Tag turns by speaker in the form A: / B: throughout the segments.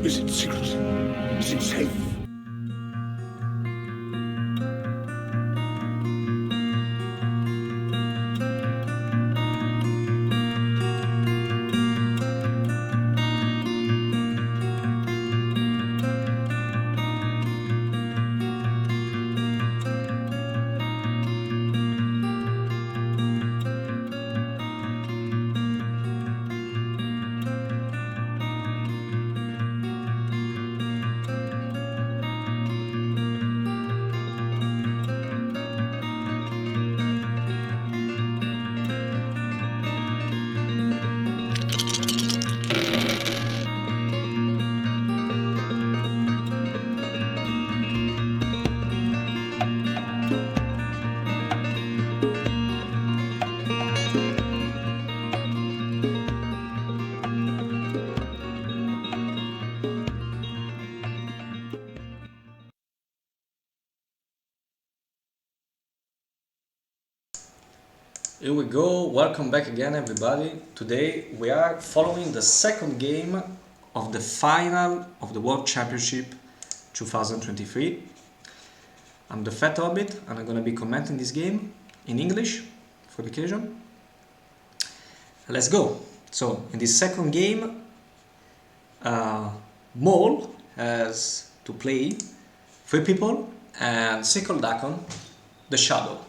A: Is it secret? Is it safe?
B: Here we go, welcome back again everybody. Today we are following the second game of the final of the World Championship 2023. I'm the Fat Hobbit and I'm gonna be commenting this game in English for the occasion. Let's go! So in this second game, Mole has to play 3 people and CircleDakkon, the Shadow.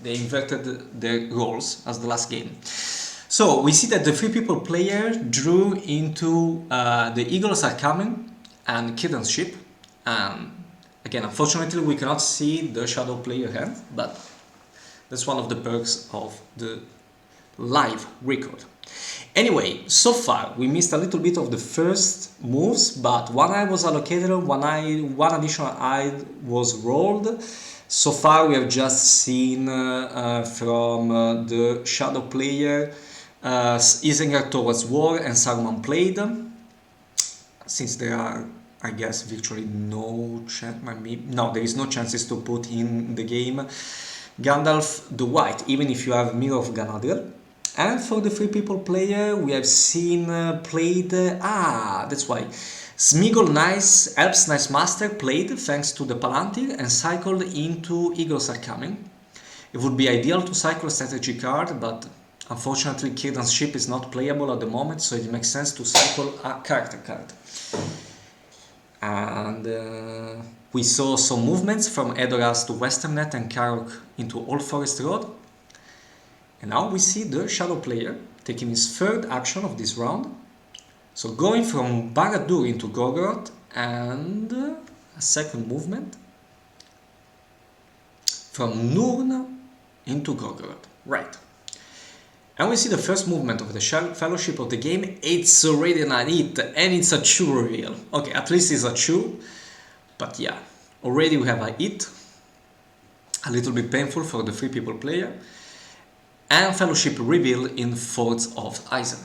B: They inverted their roles as the last game. So we see that the 3 people player drew into the Eagles Are Coming and Kidan's ship. Again, unfortunately we cannot see the Shadow player hand, but that's one of the perks of the live record. Anyway, so far we missed a little bit of the first moves, but one eye was allocated, one additional eye was rolled. So far we have just seen from the Shadow player Isengard towards war and Saruman played. Since there are, I guess, virtually no chance, no, there is no chances to put in the game Gandalf the White, even if you have Mirror of Galadriel. And for the 3 people player we have seen played, that's why. Smeagol Elf's Nice Master played thanks to the Palantir and cycled into Eagles Are Coming. It would be ideal to cycle a strategy card, but unfortunately Círdan's ship is not playable at the moment, so it makes sense to cycle a character card. And we saw some movements from Edoras to Westernet and Karok into Old Forest Road. And now we see the Shadow player taking his third action of this round. So going from Barad-dûr into Gorgoroth and a second movement from Nurn into Gorgoroth. Right. And we see the first movement of the Fellowship of the game. It's already an hit and it's a true reveal. Okay, at least it's a true. But yeah, already we have a hit. A little bit painful for the 3 people player. And Fellowship reveal in Forts of Eisen.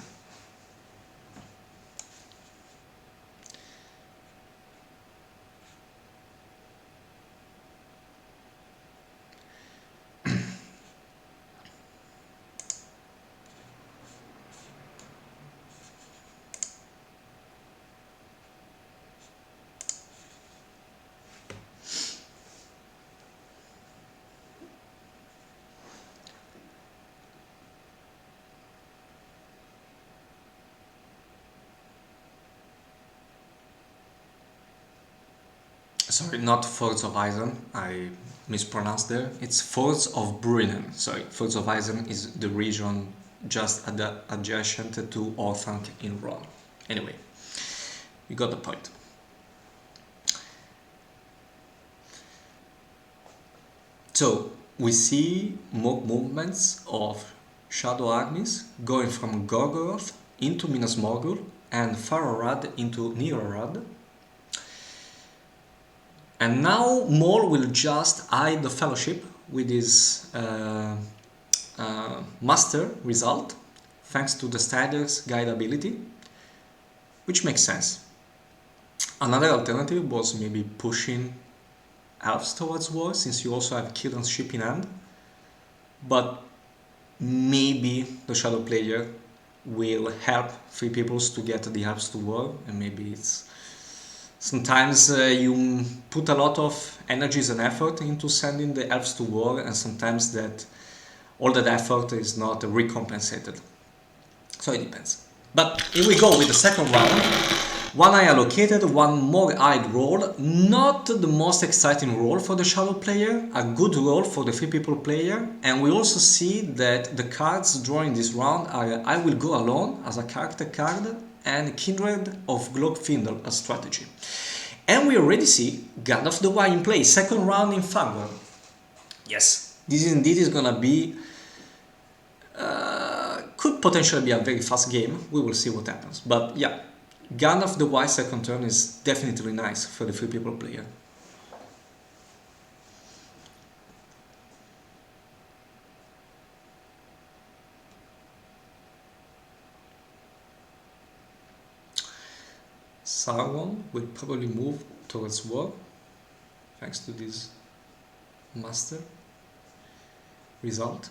B: Sorry, not Forts of Eisen, I mispronounced there. It's Forts of Bruinen. Sorry, Forts of Eisen is the region just adjacent to Orthanc in Rome. Anyway, you got the point. So, we see more movements of Shadow armies going from Gorgoroth into Minas Morgul and Farorad into Nirorad. And now Mole will just hide the Fellowship with his Master result, thanks to the Strider's Guide ability, which makes sense. Another alternative was maybe pushing Elves towards war, since you also have Círdan's ship in hand, but maybe the Shadow player will help 3 peoples to get the Elves to war, and maybe it's Sometimes you put a lot of energies and effort into sending the elves to war, and sometimes that all that effort is not recompensated. So it depends. But here we go with the second round. One eye allocated, one more eyed roll. Not the most exciting roll for the shadow player, a good roll for the 3 people player. And we also see that the cards drawn in this round are I Will Go Alone as a character card and Kindred of Globefindel as strategy. And we already see God of the War in play, second round in Fangor. Yes, this indeed is gonna be could potentially be a very fast game. We will see what happens. But yeah, Gun of the Wise second turn is definitely nice for the 3 people player. Sauron will probably move towards war thanks to this master result.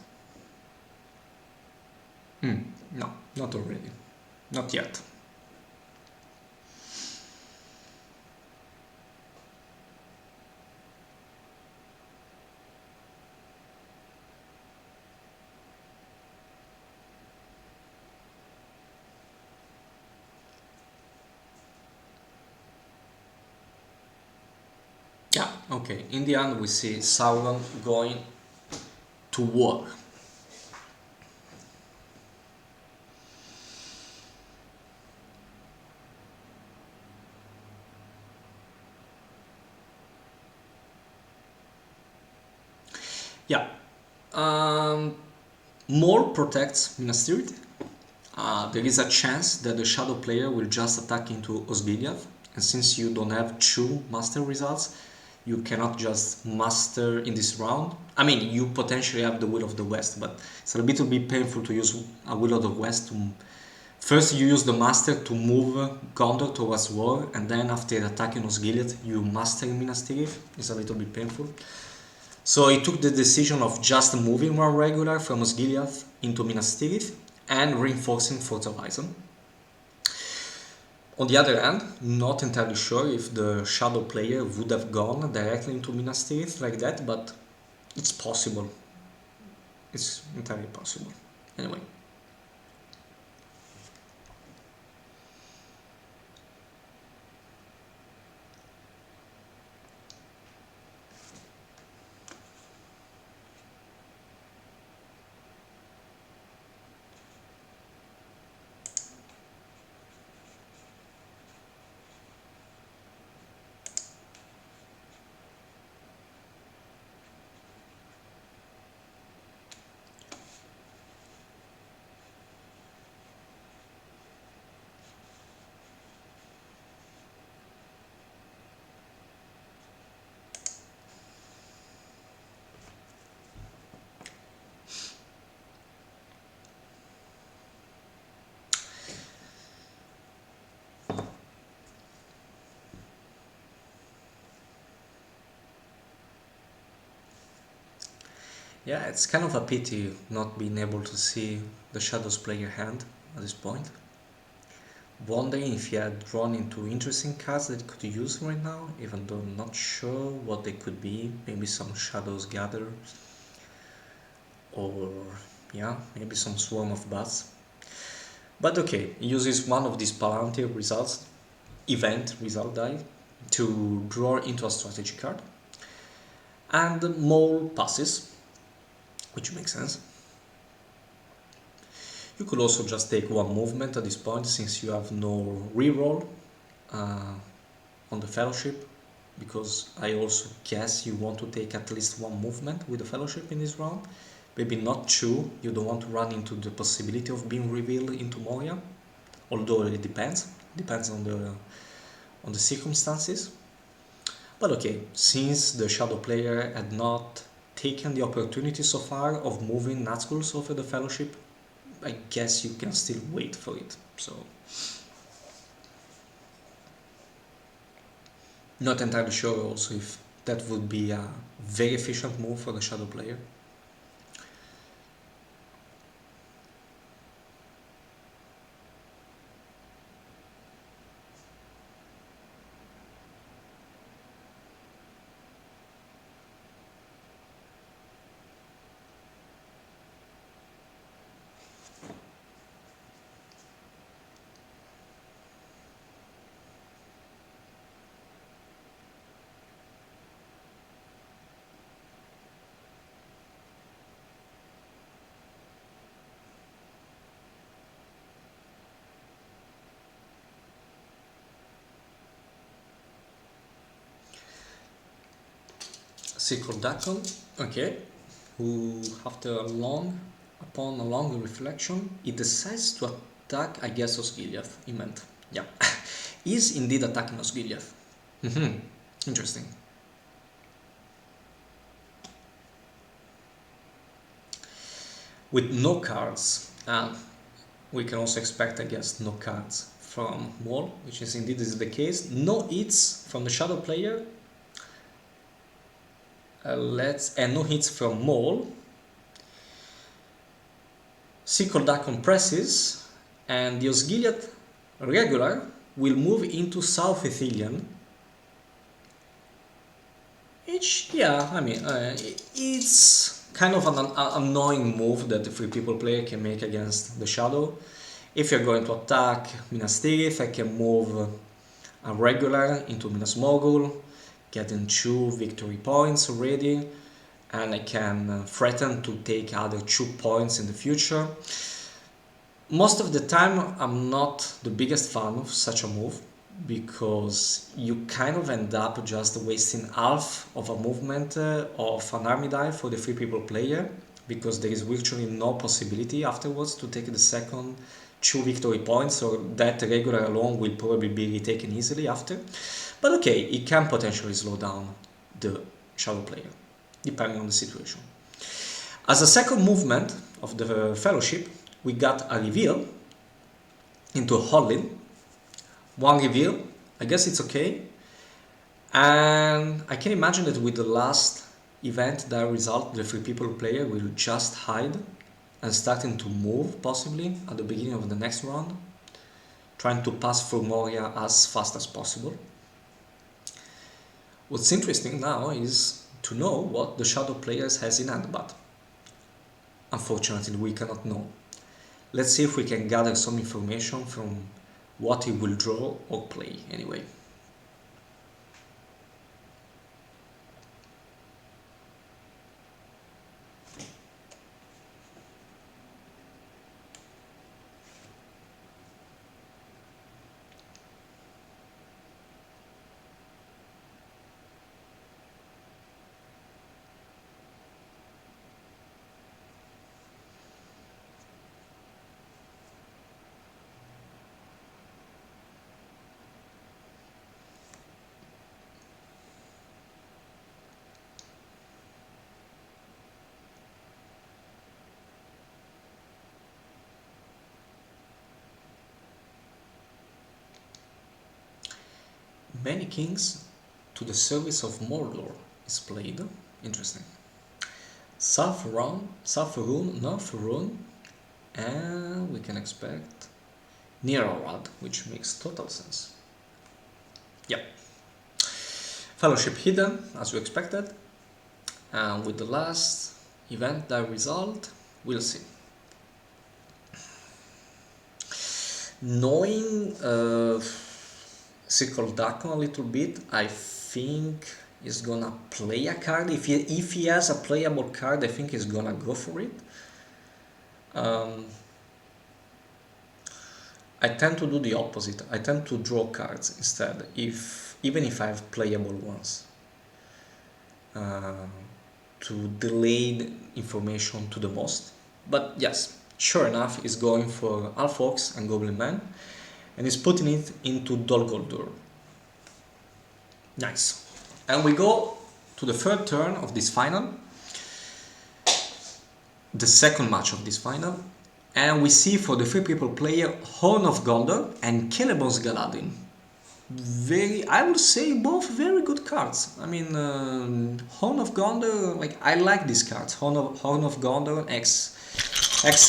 B: No, not already. Not yet. Yeah, okay. In the end, we see Sauron going to war. Yeah. More protects Minas Tirith. There is a chance that the shadow player will just attack into Osgiliath, and since you don't have 2 master results, you cannot just master in this round. I mean, you potentially have the Will of the West, but it's a little bit painful to use a Will of the West to... First you use the master to move Gondor towards war, and then after attacking Osgiliath you master Minas Tirith. It's a little bit painful. So he took the decision of just moving one regular from Osgiliath into Minas Tirith and reinforcing Fort Horizon. On the other hand, not entirely sure if the shadow player would have gone directly into Minas Tirith like that, but it's possible. It's entirely possible. Anyway. Yeah, it's kind of a pity not being able to see the Shadows player hand at this point. Wondering if he had drawn into interesting cards that he could use right now, even though I'm not sure what they could be. Maybe some Shadows Gather, or yeah, maybe some Swarm of Bats. But okay, he uses one of these Palantir results, event result die, to draw into a strategy card. And Mole passes, which makes sense. You could also just take one movement at this point, since you have no reroll on the Fellowship, because I also guess you want to take at least one movement with the Fellowship in this round. Maybe not 2, you don't want to run into the possibility of being revealed into Moria, although it depends on the circumstances. But okay, since the Shadow player had not taken the opportunity so far of moving Nazguls over the Fellowship, I guess you can still wait for it. So, not entirely sure also if that would be a very efficient move for the Shadow player. CircleDakkon, okay, who upon a long reflection, he decides to attack, I guess, Osgiliath, he meant. Yeah, is indeed attacking Osgiliath. Interesting. With no cards, and we can also expect, I guess, no cards from Mol, which is indeed the case. No hits from the Shadow player. And no hits from Mol. CircleDakkon presses, and the Osgiliath regular will move into South Ithilien. Which, yeah, I mean, it's kind of an annoying move that the 3-people player can make against the Shadow. If you're going to attack Minas Tirith, I can move a regular into Minas Morgul, getting 2 victory points already, and I can threaten to take other 2 points in the future. Most of the time I'm not the biggest fan of such a move, because you kind of end up just wasting half of a movement of an army die for the 3-people player, because there is virtually no possibility afterwards to take the second 2 victory points, or that regular alone will probably be retaken easily after. But okay, it can potentially slow down the Shadow player, depending on the situation. As a second movement of the Fellowship, we got a reveal into Hollin. 1 reveal, I guess it's okay. And I can imagine that with the last event, that result, the 3-people player will just hide and starting to move, possibly, at the beginning of the next round, trying to pass through Moria as fast as possible. What's interesting now is to know what the Shadow players has in hand, but unfortunately we cannot know. Let's see if we can gather some information from what he will draw or play anyway. Many kings to the service of Mordor is played. Interesting. South Rune, North Rune, and we can expect Nirarad, which makes total sense. Yep. Fellowship hidden, as we expected, and with the last event that result, we'll see. Knowing CircleDakkon a little bit, I think he's gonna play a card. If he has a playable card, I think he's gonna go for it. I tend to do the opposite. I tend to draw cards instead, even if I have playable ones, to delay the information to the most. But yes, sure enough, he's going for Half Orcs and Goblin Man, and he's putting it into Dol Guldur. Nice. And we go to the third turn of this final, the second match of this final, and we see for the 3-people player Horn of Gondor and Celebon's Galadin. I would say both very good cards. I mean, Horn of Gondor, like, I like these cards. Horn of Gondor, X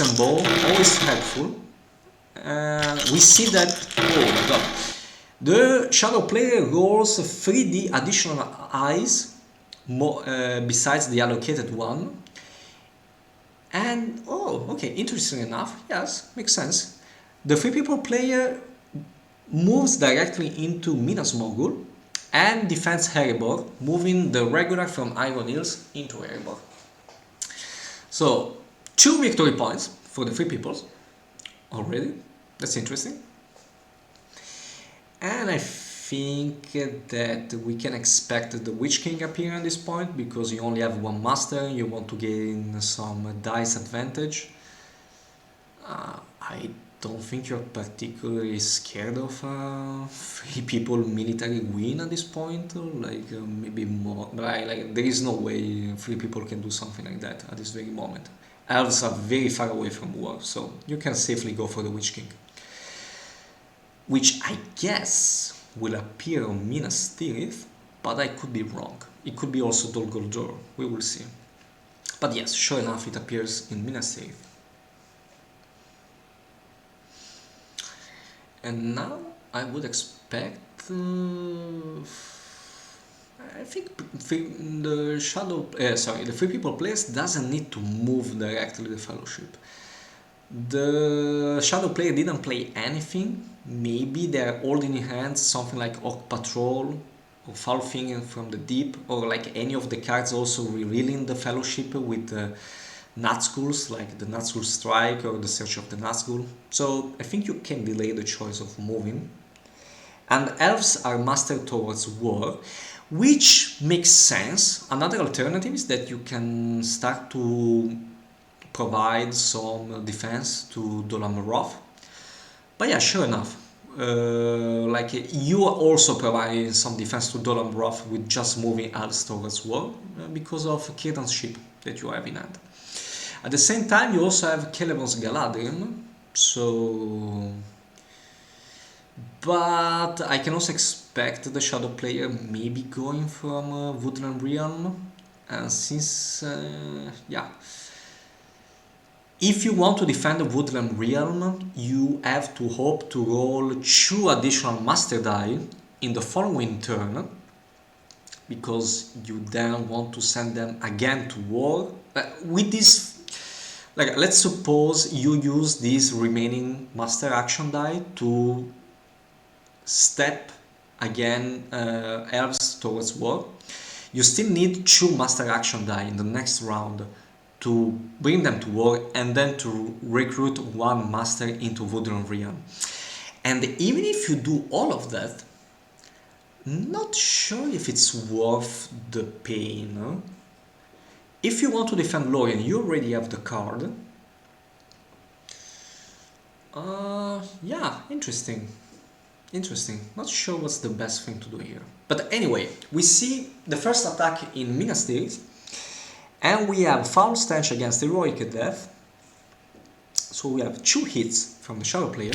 B: and Bow, always helpful. We see that, oh my god, the Shadow player rolls 3D additional eyes besides the allocated one. And, oh, okay, interesting enough, yes, makes sense. The 3-people player moves directly into Minas Morgul and defends Erebor, moving the regular from Iron Hills into Erebor. So, 2 victory points for the already. That's interesting. And I think that we can expect the Witch King appear at this point because you only have one master and you want to gain some dice advantage. I don't think you're particularly scared of 3 people military win at this point, like maybe more, like there is no way 3 people can do something like that at this very moment. Elves are very far away from war, so you can safely go for the Witch King. Which I guess will appear on Minas Tirith, but I could be wrong. It could be also Dol Guldur, we will see. But yes, sure enough, it appears in Minas Tirith. And now I would expect, I think the the 3 people place doesn't need to move directly the Fellowship. The Shadow player didn't play anything. Maybe they're holding in hand something like Orc Patrol or Foul Finger from the Deep, or like any of the cards also revealing the Fellowship with Nazguls, like the Nazgul Strike or the Search of the Nazgul. So I think you can delay the choice of moving. And elves are mastered towards war, which makes sense. Another alternative is that you can start to provide some defense to Dolamarov. But yeah, sure enough, like you are also providing some defense to Dolamarov with just moving elves towards war because of Kirdan's ship that you have in hand. At the same time, you also have Celebron's Galadrim, so... But I can also expect the Shadow player maybe going from Woodland Realm, and since, yeah, if you want to defend the Woodland Realm, you have to hope to roll 2 additional Master Die in the following turn, because you then want to send them again to war. With this, like, let's suppose you use this remaining Master Action Die to step again elves towards war. You still need 2 Master Action Die in the next round to bring them to war and then to recruit 1 Master into Woodland Realm. And even if you do all of that, not sure if it's worth the pain. Huh? If you want to defend Lorien, you already have the card. Yeah, interesting. Interesting. Not sure what's the best thing to do here. But anyway, we see the first attack in Minas Tirith, and we have Foul Stench against Heroic Death. So we have 2 hits from the Shadow player,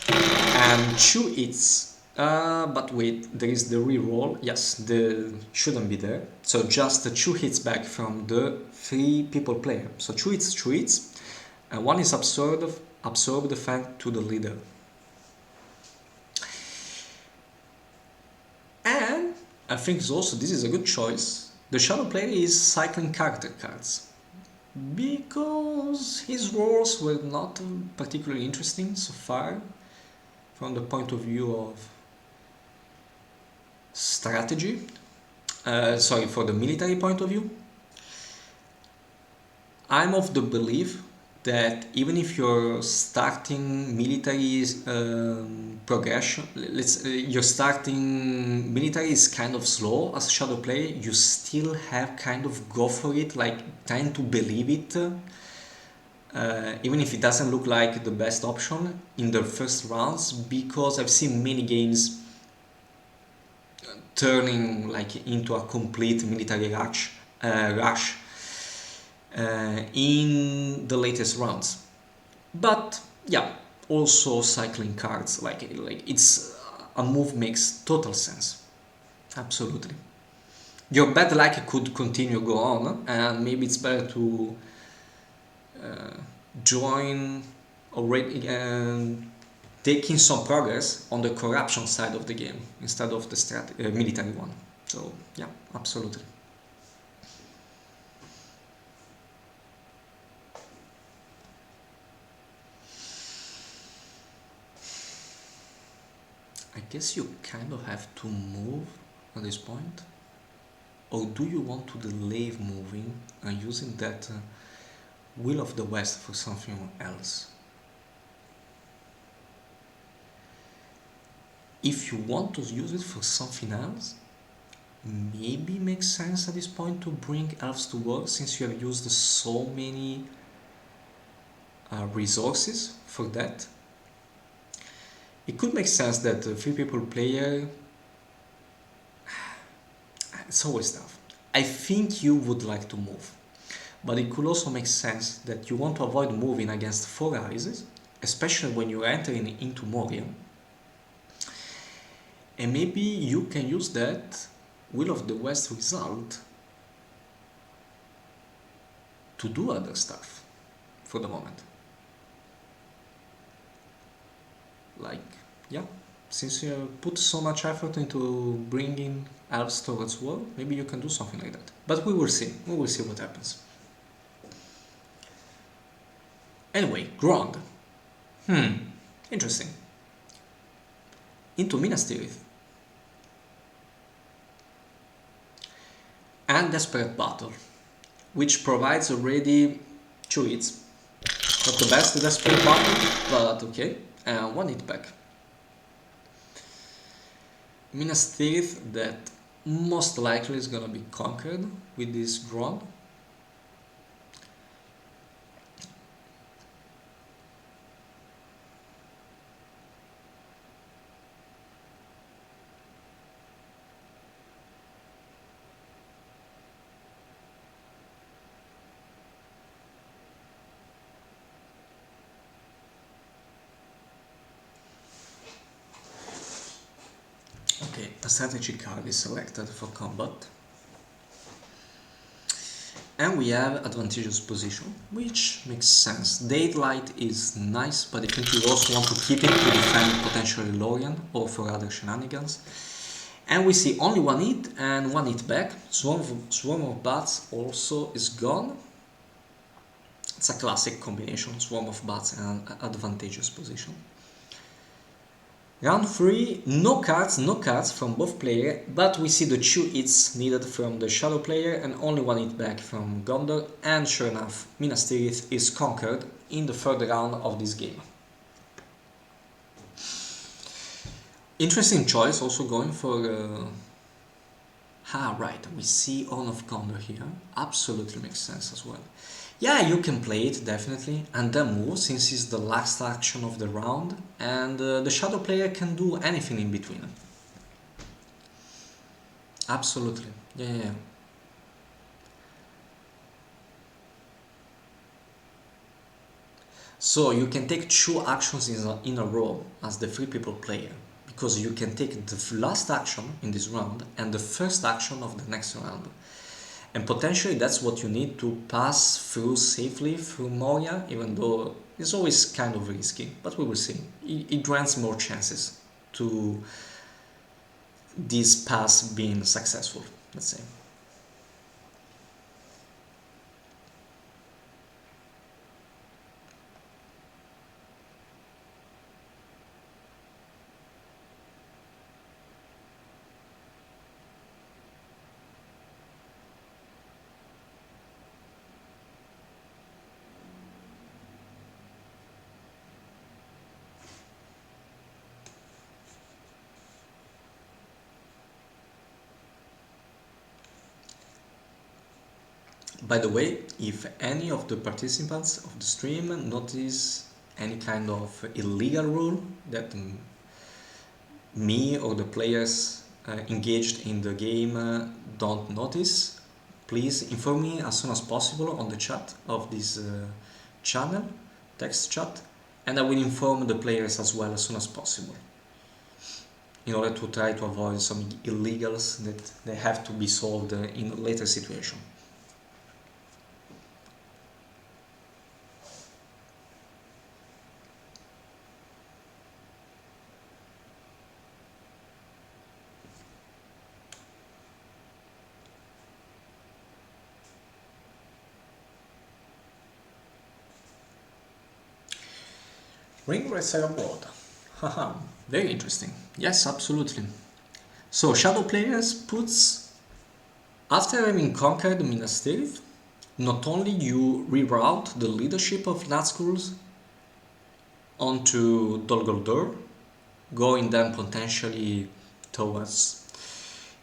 B: and 2 hits. But wait, there is the reroll. Yes, the shouldn't be there. So just the 2 hits back from the 3 people player. So 2 hits, and 1 is absorbed thanks to the leader. And I think also this is a good choice. The Shadow player is cycling character cards, because his roles were not particularly interesting so far from the point of view of strategy. For the military point of view. I'm of the belief that even if you're starting military progression, your starting military is kind of slow as a Shadow player, you still have kind of go for it, like trying to believe it, even if it doesn't look like the best option in the first rounds, because I've seen many games turning like into a complete military rush in the latest rounds. But yeah, also cycling cards, like it's a move makes total sense. Absolutely. Your bad luck could continue go on, and maybe it's better to join already taking some progress on the corruption side of the game instead of the military one. So yeah, absolutely. I guess you kind of have to move at this point. Or do you want to delay moving and using that Will of the West for something else? if you want to use it for something else, maybe makes sense at this point to bring elves to war, since you have used so many resources for that. It could make sense that the 3 people player, it's always tough. I think you would like to move, but it could also make sense that you want to avoid moving against 4 rises, especially when you're entering into Moria. And maybe you can use that Will of the West result to do other stuff for the moment. Like, yeah, since you put so much effort into bringing elves towards war, maybe you can do something like that. But we will see what happens. Anyway, Grond. Interesting. Into Minas Tirith. And Desperate Battle, which provides already 2 hits. Not the best Desperate Battle, but okay. And 1 hit back. Minas Tirith that most likely is gonna be conquered with this Grond. Okay, a strategy card is selected for combat. And we have advantageous position, which makes sense. Daylight is nice, but I think you also want to keep it to defend potentially Lorien or for other shenanigans. And we see only 1 hit and 1 hit back. Swarm of Bats also is gone. It's a classic combination, Swarm of Bats and advantageous position. Round 3, no cards from both players, but we see the 2 hits needed from the Shadow player and only 1 hit back from Gondor, and sure enough, Minas Tirith is conquered in the 3rd round of this game. Interesting choice, also going for... right, we see Horn of Gondor here, absolutely makes sense as well. Yeah, you can play it, definitely, and then move, since it's the last action of the round, and the Shadow player can do anything in between. Absolutely, yeah. So you can take 2 actions in a row as the 3 people player, because you can take the last action in this round and the first action of the next round. And potentially that's what you need to pass through safely through Moria, even though it's always kind of risky, but we will see. It grants more chances to this pass being successful, let's say. By the way, if any of the participants of the stream notice any kind of illegal rule that me or the players engaged in the game don't notice, please inform me as soon as possible on the chat of this channel, text chat, and I will inform the players as well as soon as possible, in order to try to avoid some illegals that they have to be solved in a later situation. Ringwraiths are abroad. Haha, very interesting. Yes, absolutely. So Shadow players puts, after having conquered Minas Tirith, not only you reroute the leadership of Nazgûl onto Dol Guldur, going then potentially towards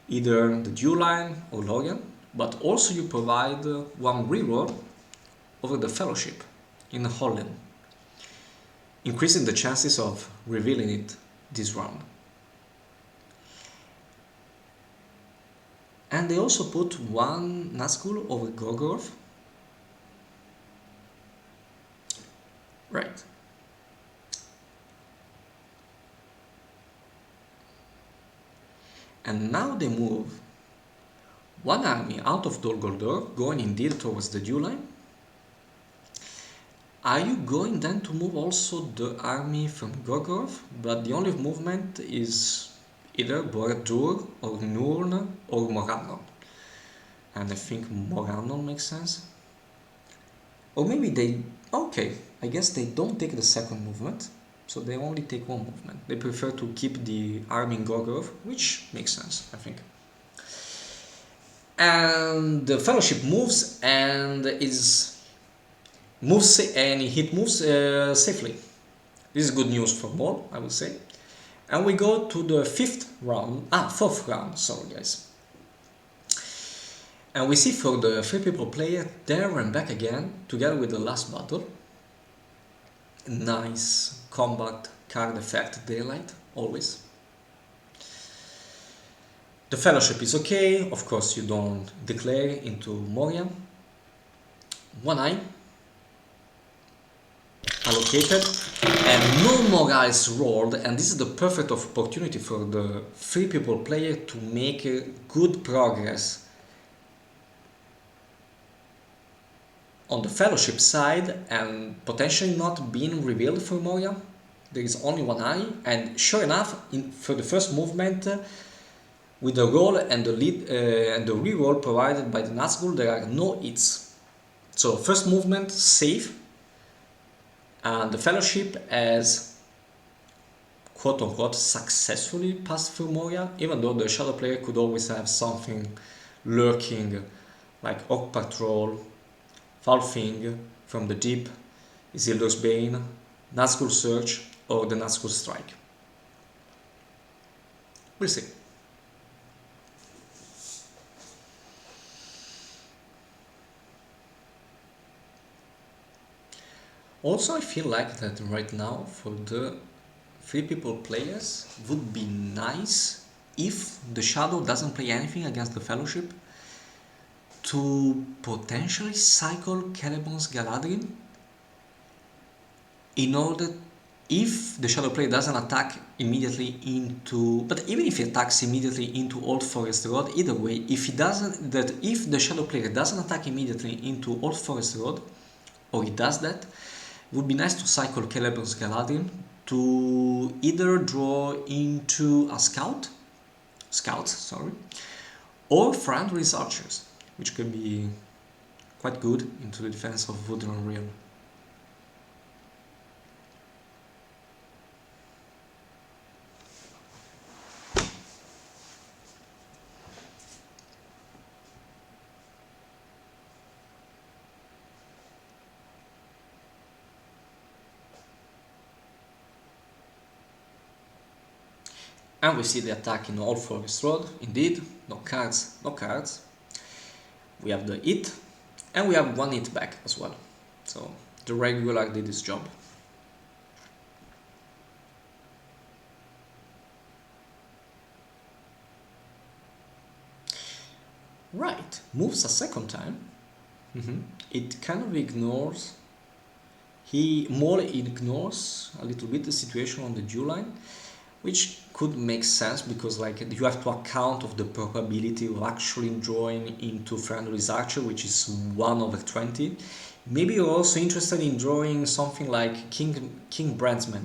B: either the Dew line or Lorien, but also you provide one reroll over the Fellowship in Holland, increasing the chances of revealing it this round. And they also put one Nazgul over Gorgoroth. Right. And now they move one army out of Dol Guldur, going indeed towards the Dew line. Are you going then to move also the army from Gorgoroth? But the only movement is either Bordur or Nurn or Morannon. And I think Morannon makes sense. Or maybe they... okay, I guess they don't take the second movement, so they only take one movement. They prefer to keep the army in Gorgoroth, which makes sense, I think. And the Fellowship moves and it moves safely. This is good news for Maul, I would say. And we go to the fourth round, sorry guys. And we see for the 3 people player there and back again, together with the last battle. Nice combat card effect daylight, always. The Fellowship is okay, of course you don't declare into Moria. One eye allocated and no morals rolled, and this is the perfect opportunity for the 3 people player to make good progress on the Fellowship side and potentially not being revealed for Moria. There is only one eye, and sure enough, for the first movement, with the roll and the lead and the reroll provided by the Nazgul, there are no hits. So first movement safe, and the Fellowship has quote-unquote successfully passed through Moria, even though the Shadow player could always have something lurking like Orc Patrol, Foul Thing from the Deep, Isildur's Bane, Nazgul Search, or the Nazgul Strike. We'll see. Also, I feel like that right now for the 3 people players would be nice if the Shadow doesn't play anything against the Fellowship to potentially cycle Celeborn's Galadrim in order, if the Shadow player doesn't attack immediately into, but even if he attacks immediately into Old Forest Road, either way, if the Shadow player doesn't attack immediately into Old Forest Road, or he does that, it would be nice to cycle Celeborn's Galadrim to either draw into a scouts, or Thranduil's archers, which can be quite good into the defense of Woodland Realm. And we see the attack in Old Forest Road, indeed, no cards. We have the hit, and we have one hit back as well. So the regular did his job. Right, moves a second time. It kind of ignores, Maul ignores a little bit the situation on the Dew line, which could make sense because like you have to account of the probability of actually drawing into Thranduil's Archer, which is 1/20. Maybe you're also interested in drawing something like King Brandsman.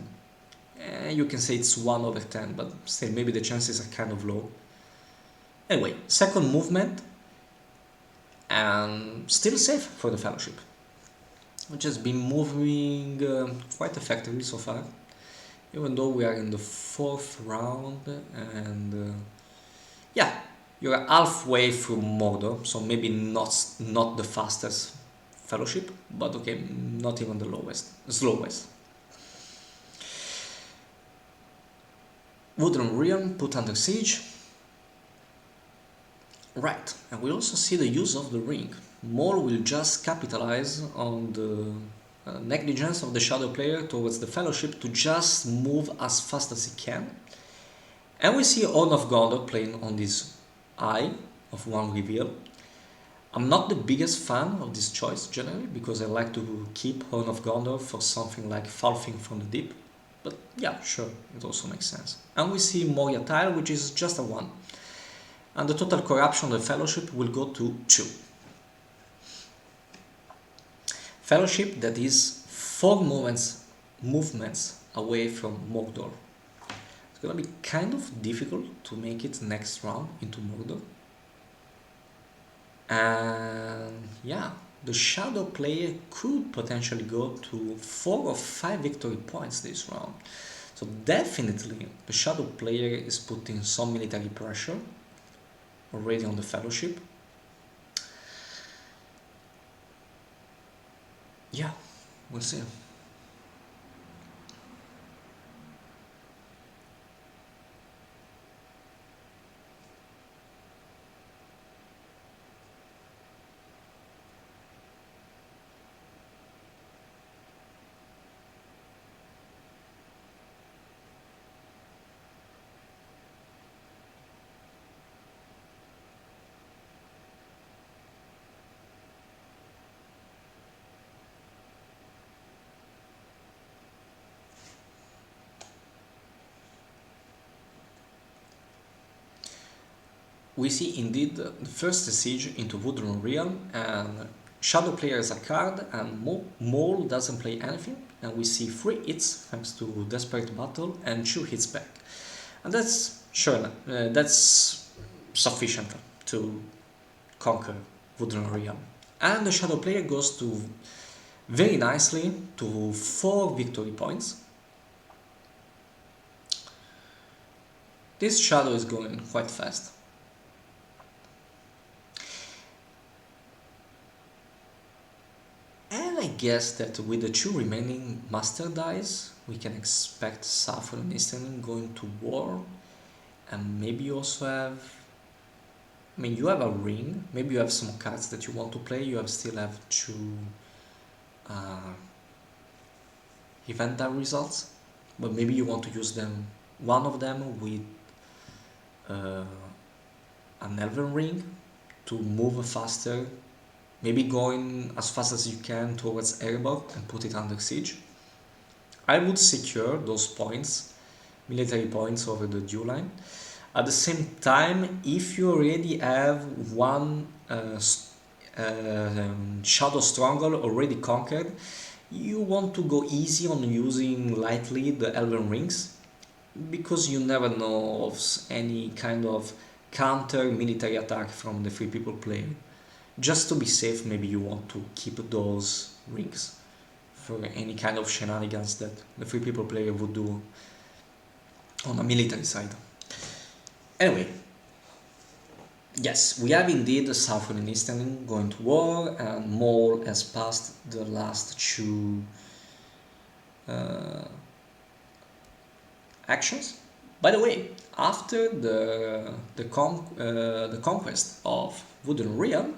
B: You can say it's 1/10, but still maybe the chances are kind of low. Anyway, second movement, and still safe for the Fellowship, which has been moving quite effectively so far. Even though we are in the 4th round, and yeah, you're halfway through Mordor, so maybe not the fastest Fellowship, but okay, not even the slowest. Wooden Realm put under siege. Right, and we also see the use of the ring. Mole will just capitalize on the negligence of the shadow player towards the Fellowship to just move as fast as he can. And we see Horn of Gondor playing on this Eye of One Reveal. I'm not the biggest fan of this choice generally, because I like to keep Horn of Gondor for something like Falfing from the Deep. But yeah, sure, it also makes sense. And we see Moria Tile, which is just a 1. And the total corruption of the Fellowship will go to 2. Fellowship that is 4 movements away from Mordor. It's gonna be kind of difficult to make it next round into Mordor. And yeah, the Shadow player could potentially go to 4 or 5 victory points this round. So definitely the Shadow player is putting some military pressure already on the Fellowship. Yeah, we'll see. We see indeed the first siege into Wooden Realm, and Shadow player is a card and Mole doesn't play anything, and we see 3 hits thanks to Desperate Battle and 2 hits back. And that's sure, that's sufficient to conquer Wooden Realm. And the Shadow player goes to very nicely to 4 victory points. This Shadow is going quite fast. And I guess that with the 2 remaining Master Dice, we can expect Southern and Eastern going to war. And maybe you also have... I mean, you have a ring, maybe you have some cards that you want to play, you still have 2 event die results, but maybe you want to use them, one of them with an Elven Ring to move faster, maybe going as fast as you can towards Erebor and put it under siege. I would secure those points, military points over the due line. At the same time, if you already have one Shadow Stronghold already conquered, you want to go easy on using lightly the Elven Rings, because you never know of any kind of counter military attack from the Free People player. Just to be safe, maybe you want to keep those rings for any kind of shenanigans that the Free People player would do on a military side. Anyway, yes, we have indeed the Southern and Eastern going to war, and Mole has passed the last 2 actions. By the way, after the conquest of Wooden Realm,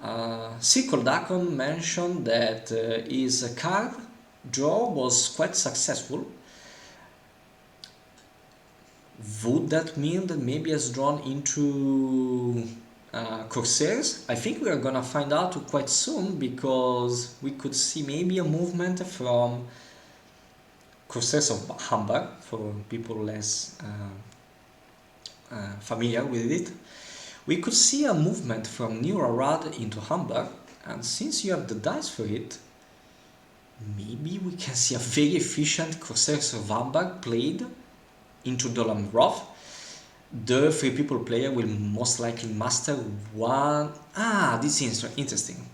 B: CircleDakkon mentioned that his card draw was quite successful. Would that mean that maybe has drawn into Corsairs? I think we are gonna find out quite soon, because we could see maybe a movement from Corsairs of Humber, for people less familiar with it. We could see a movement from New Arad into Humber, and since you have the dice for it, maybe we can see a very efficient Corsairs of Humber played into Dolan Roth. The Free People player will most likely master one... this is interesting.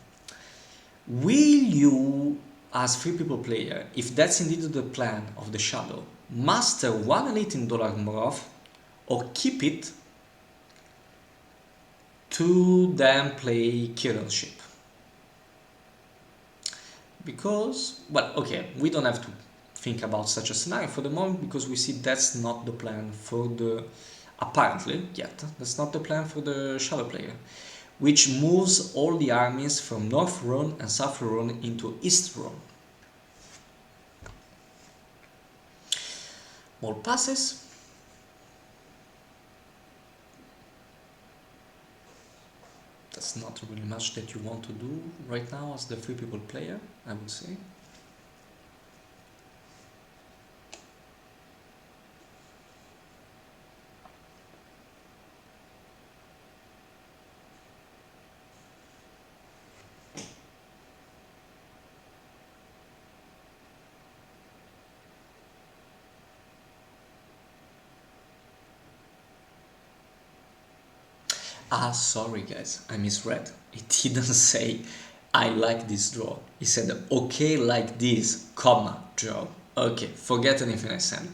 B: Will you, as Free People player, if that's indeed the plan of the Shadow, master one elite in Dolan Roth, or keep it to then play Kieranship? Because, well, okay, we don't have to think about such a scenario for the moment, because we see that's not the plan for the, apparently yet, that's not the plan for the shadow player, which moves all the armies from North Rhone and South Rhone into East Rhone. More passes. That's not really much that you want to do right now as the 3 people player, I would say. Ah, sorry guys, I misread. It didn't say I like this draw. It said okay like this, comma, draw. Okay, forget anything I said.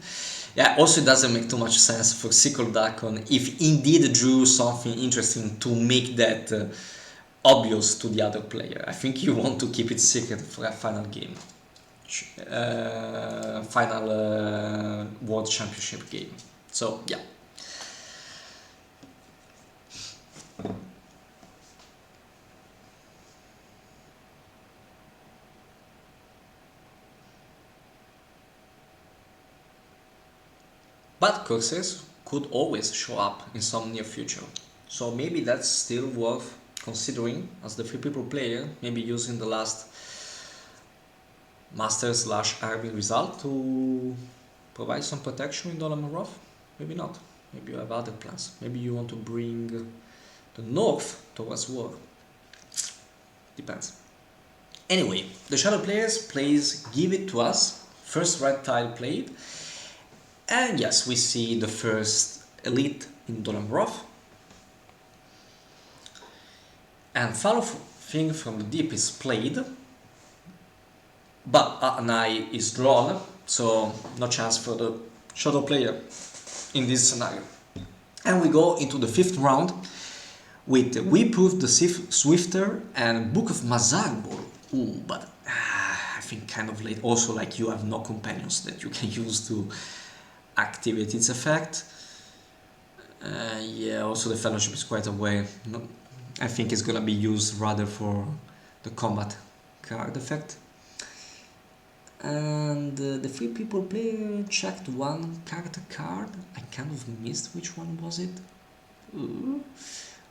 B: Yeah, also it doesn't make too much sense for CircleDakkon if indeed drew something interesting to make that obvious to the other player. I think you want to keep it secret for a final game. Final World Championship game. So, yeah. But courses could always show up in some near future. So maybe that's still worth considering as the 3 people player, maybe using the last Master/Army result to provide some protection in Dolamarov. Maybe not. Maybe you have other plans. Maybe you want to bring the North towards war. Depends. Anyway, the shadow players plays Give It To Us. First red tile played. And yes, we see the first elite in Dolamarov. And Follow Thing from the Deep is played. But an eye is drawn, so no chance for the shadow player in this scenario. And we go into the 5th round with We Prove the Swifter and Book of Mazarbol. Ooh, but I think kind of late. Also, like, you have no companions that you can use to activate its effect. Yeah, also the Fellowship is quite away. No, I think it's gonna be used rather for the combat card effect. And the 3 people player checked one character card. I kind of missed which one was it. Ooh.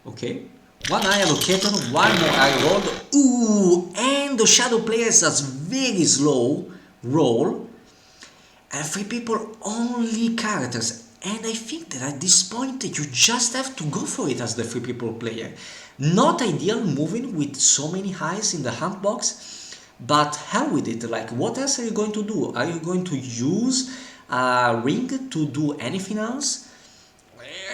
B: Okay. One eye allocated, one more eye rolled. Ooh, and the shadow player has very slow roll. And 3 people only characters. And I think that at this point you just have to go for it as the 3 people player. Not ideal moving with so many highs in the hunt box. But hell with it, like, what else are you going to do? Are you going to use a ring to do anything else?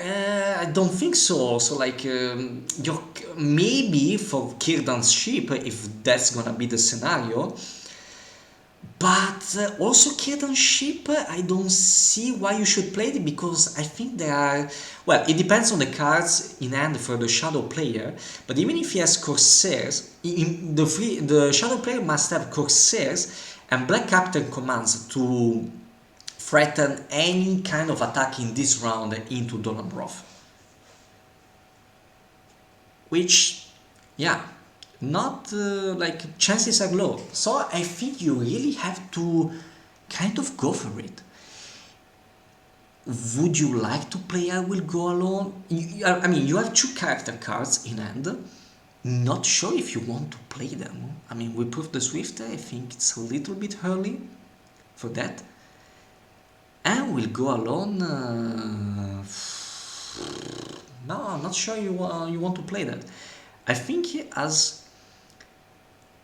B: I don't think so. So, like, you're maybe for Círdan's ship, if that's gonna be the scenario. But also Círdan's ship, I don't see why you should play it, because I think there are... Well, it depends on the cards in hand for the shadow player, but even if he has Corsairs, the shadow player must have Corsairs and Black Captain commands to threaten any kind of attack in this round into Dolamarov. Which, yeah, not like, chances are low. So I think you really have to kind of go for it. Would you like to play I Will Go Alone? I mean, you have 2 character cards in hand. Not sure if you want to play them. I mean, We Prove the Swifter, I think it's a little bit early for that. And Will Go Alone... no, I'm not sure you want to play that. I think he has...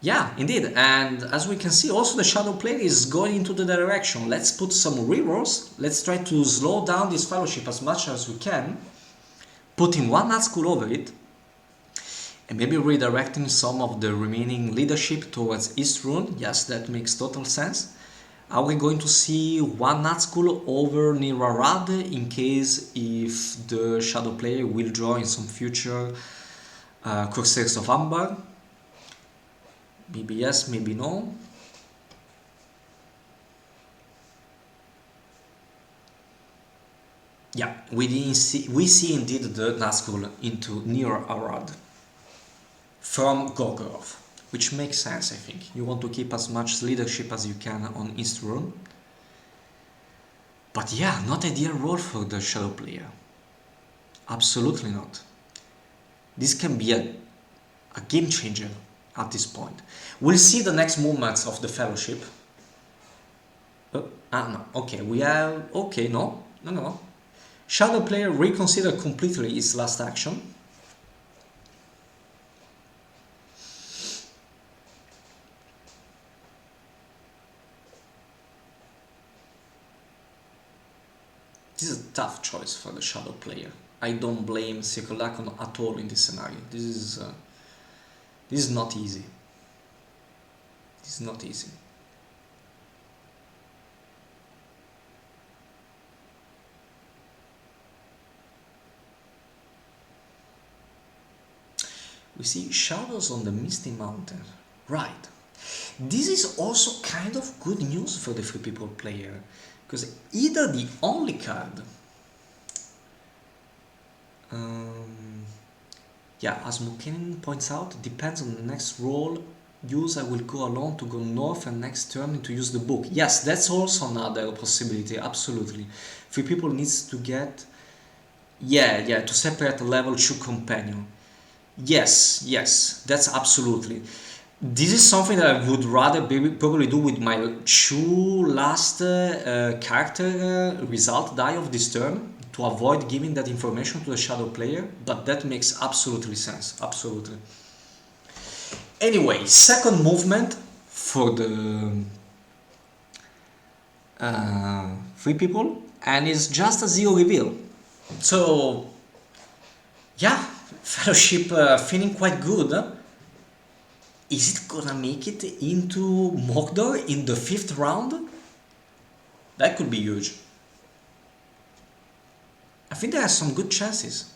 B: Yeah, indeed, and as we can see, also the shadow player is going into the direction. Let's put some rerolls. Let's try to slow down this fellowship as much as we can, putting 1 Nazgul over it, and maybe redirecting some of the remaining leadership towards East Rhone. Yes, that makes total sense. Are we going to see 1 Nazgul over Nirarad in case if the shadow player will draw in some future Corsairs of Ambar? Maybe yes, maybe no. Yeah, we see indeed the Nazgul into near Arad from Gorgorov, which makes sense, I think. You want to keep as much leadership as you can on East Rune. But yeah, not ideal role for the Shadow player. Absolutely not. This can be a game changer at this point. We'll see the next movements of the Fellowship. No, okay, we have... Okay, no. Shadow player reconsider completely his last action. This is a tough choice for the Shadow player. I don't blame CircleDakkon at all in this scenario. This is not easy. This is not easy. We see shadows on the Misty Mountain. Right. This is also kind of good news for the Free People player, because either the only card... yeah, as Mukenin points out, depends on the next roll. User will go alone to go north and next turn to use the book. Yes, that's also another possibility, absolutely. Free People needs to get... Yeah, to separate a level 2 companion. Yes, that's absolutely. This is something that I would rather probably do with my 2 last character result die of this turn, to avoid giving that information to the Shadow player, but that makes absolutely sense, absolutely. Anyway, second movement for the Free People, and it's just a 0 reveal. So, yeah, Fellowship feeling quite good. Huh? Is it gonna make it into Mordor in the 5th round? That could be huge. I think there are some good chances.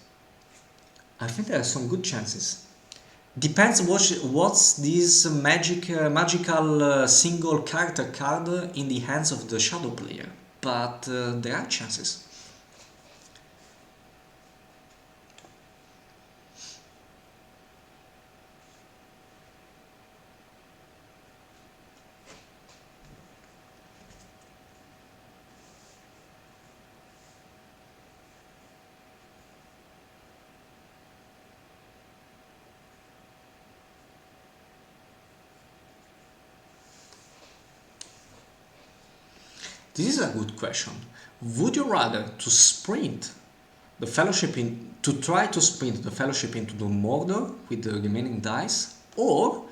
B: Depends what's this magical single character card in the hands of the Shadow player, but there are chances. This is a good question. Would you rather to sprint the Fellowship to try to sprint the Fellowship into the Mordor with the remaining dice, or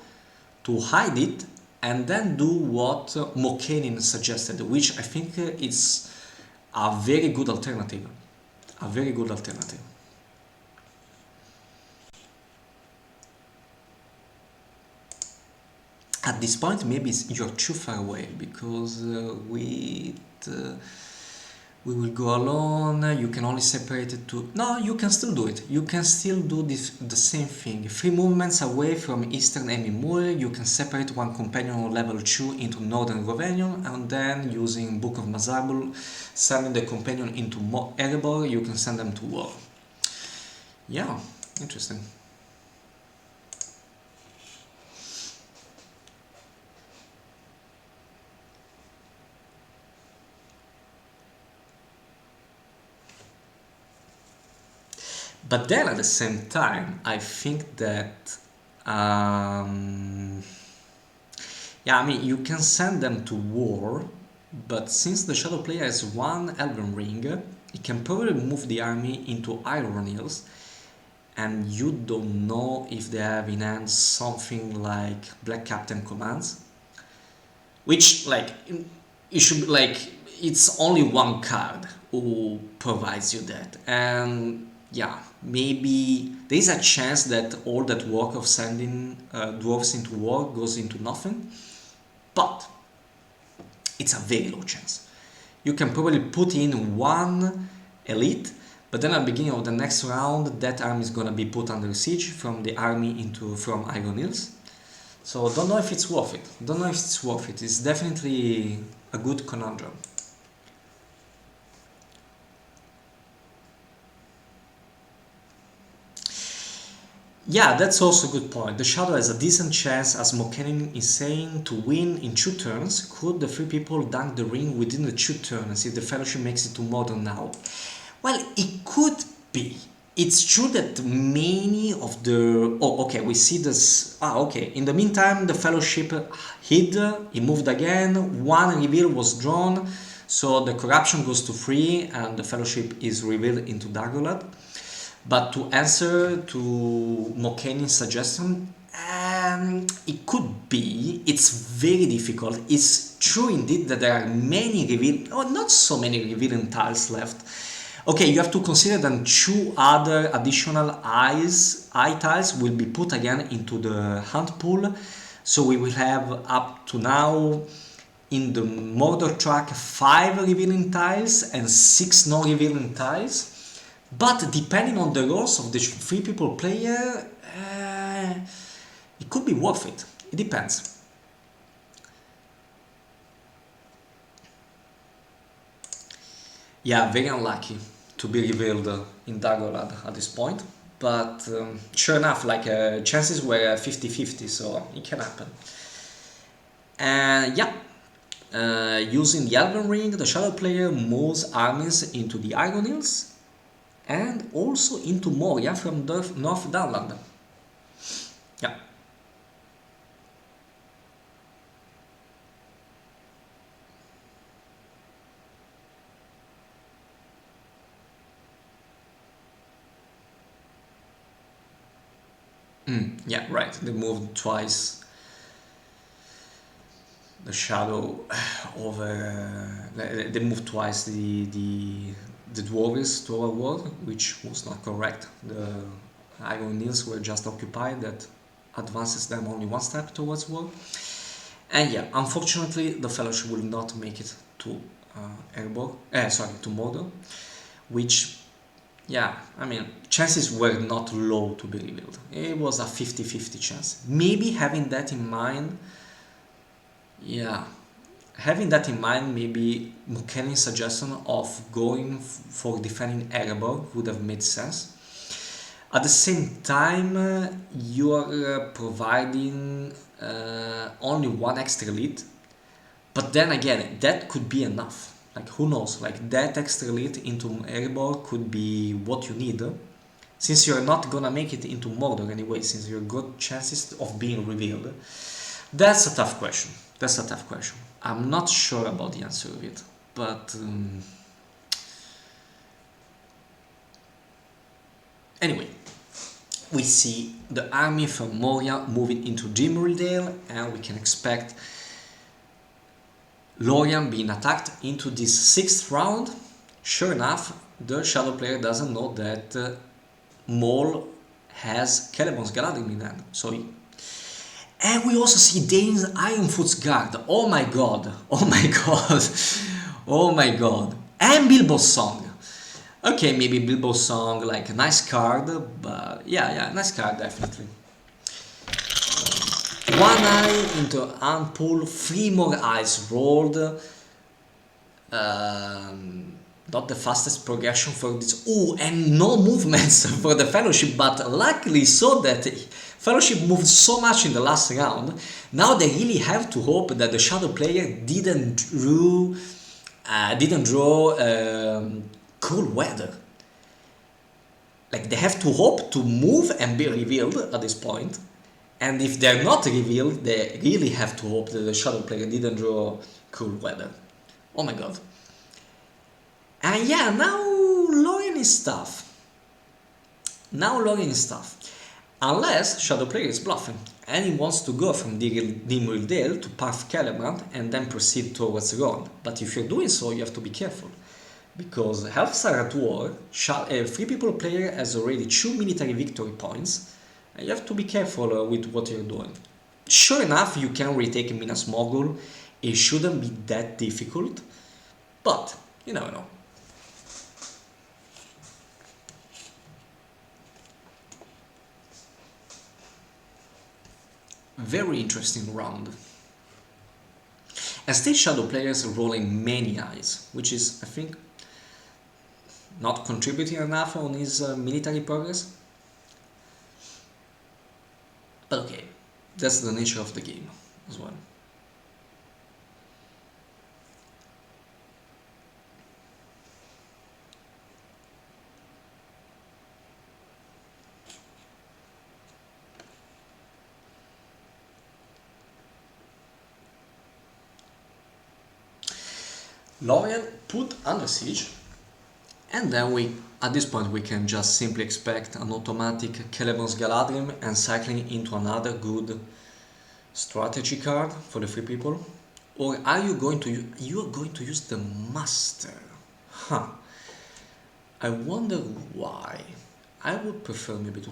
B: to hide it and then do what Mokenin suggested, which I think is a very good alternative. At this point, maybe you're too far away, because we will go alone. You can only separate it to... No, you can still do it. You can still do the same thing. 3 movements away from Eastern Emimul, you can separate one companion on level 2 into Northern Rovanion, and then using Book of Mazarbul, sending the companion into Erebor, you can send them to war. Yeah, interesting. But then at the same time, I think that, yeah, I mean, you can send them to war, but since the Shadow player has 1 Elven Ring, it can probably move the army into Iron Hills, and you don't know if they have in hand something like Black Captain commands, which, like, it should be like, it's only 1 card who provides you that, and yeah, maybe there is a chance that all that work of sending dwarves into war goes into nothing, but it's a very low chance. You can probably put in 1 elite, but then at the beginning of the next round, that army is gonna be put under siege from the army from Iron Hills. So don't know if it's worth it. It's definitely a good conundrum. Yeah, that's also a good point. The Shadow has a decent chance, as Mokenin is saying, to win in 2 turns. Could the 3 people dunk the ring within the 2 turns if the Fellowship makes it to Modern now? Well, it could be. It's true that many of the... Oh, okay, we see this... okay. In the meantime, the Fellowship hid, he moved again, one reveal was drawn, so the Corruption goes to 3 and the Fellowship is revealed into Dagolad. But to answer to Mokenin's suggestion, it could be. It's very difficult. It's true indeed that there are many not so many revealing tiles left. Okay, you have to consider that 2 other additional eye tiles will be put again into the hunt pool. So we will have up to now in the Mordor track 5 revealing tiles and 6 non-revealing tiles. But depending on the roles of the 3 people player, it could be worth it. It depends. Yeah, very unlucky to be revealed in Dagorad at this point. But sure enough, like chances were 50-50, so it can happen. And yeah, using the Elven Ring, the Shadow player moves armies into the Iron Hills and also into Moria from North Downland. Yeah. Yeah, right. They moved twice the Shadow over... they moved twice the dwarves to our world, which was not correct. The Iron Hills were just occupied, that advances them only 1 step towards war. And yeah, unfortunately the Fellowship will not make it to to Mordor, which, yeah, I mean, chances were not low to be revealed. It was a 50-50 chance. Maybe having that in mind, maybe Mokenin's suggestion of going for defending Erebor would have made sense. At the same time, you are providing only 1 extra elite, but then again, that could be enough. Like, who knows, like that extra elite into Erebor could be what you need, since you're not gonna make it into Mordor anyway, since you've got chances of being revealed. That's a tough question. I'm not sure about the answer of it, but anyway, we see the army from Moria moving into Dimrildale, and we can expect Lorien being attacked into this 6th round. Sure enough, the Shadow player doesn't know that Maul has Celebon's Galadrim in hand. And we also see Dane's Ironfoot's Guard. Oh my god, oh my god, oh my god. And Bilbo's Song. Okay, maybe Bilbo's Song, like a nice card, but yeah, nice card, definitely. 1 eye into Hunt pool, 3 more eyes rolled. Not the fastest progression for this. Oh, and no movements for the Fellowship, but luckily so that Fellowship moved so much in the last round. Now they really have to hope that the Shadow player didn't draw Cool Weather. Like, they have to hope to move and be revealed at this point. And if they're not revealed, they really have to hope that the Shadow player didn't draw Cool Weather. Oh my god. And yeah, now Lorien is tough. Unless Shadow player is bluffing and he wants to go from Dimrildale to Parth Celebrant and then proceed towards Ron. But if you're doing so, you have to be careful, because Elves are at war, a 3-people player has already 2 military victory points, and you have to be careful with what you're doing. Sure enough, you can retake Minas Morgul, it shouldn't be that difficult, but you never know. Very interesting round. And still Shadow players are rolling many eyes, which is, I think, not contributing enough on his military progress. But okay, that's the nature of the game as well. Lorien put under siege, and then at this point we can just simply expect an automatic Celeborn's Galadrim and cycling into another good strategy card for the free people. Or are you going to use the Master? Huh. I wonder why. I would prefer maybe to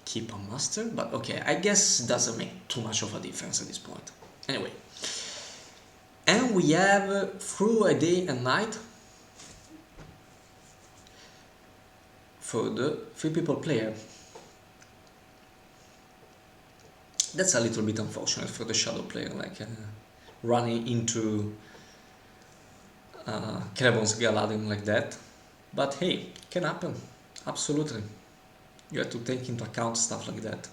B: keep a Master, but okay, I guess it doesn't make too much of a difference at this point. Anyway. And we have Through a Day and Night for the free people player. That's a little bit unfortunate for the shadow player, like running into Celeborn's Galadrim like that. But hey, can happen, absolutely. You have to take into account stuff like that.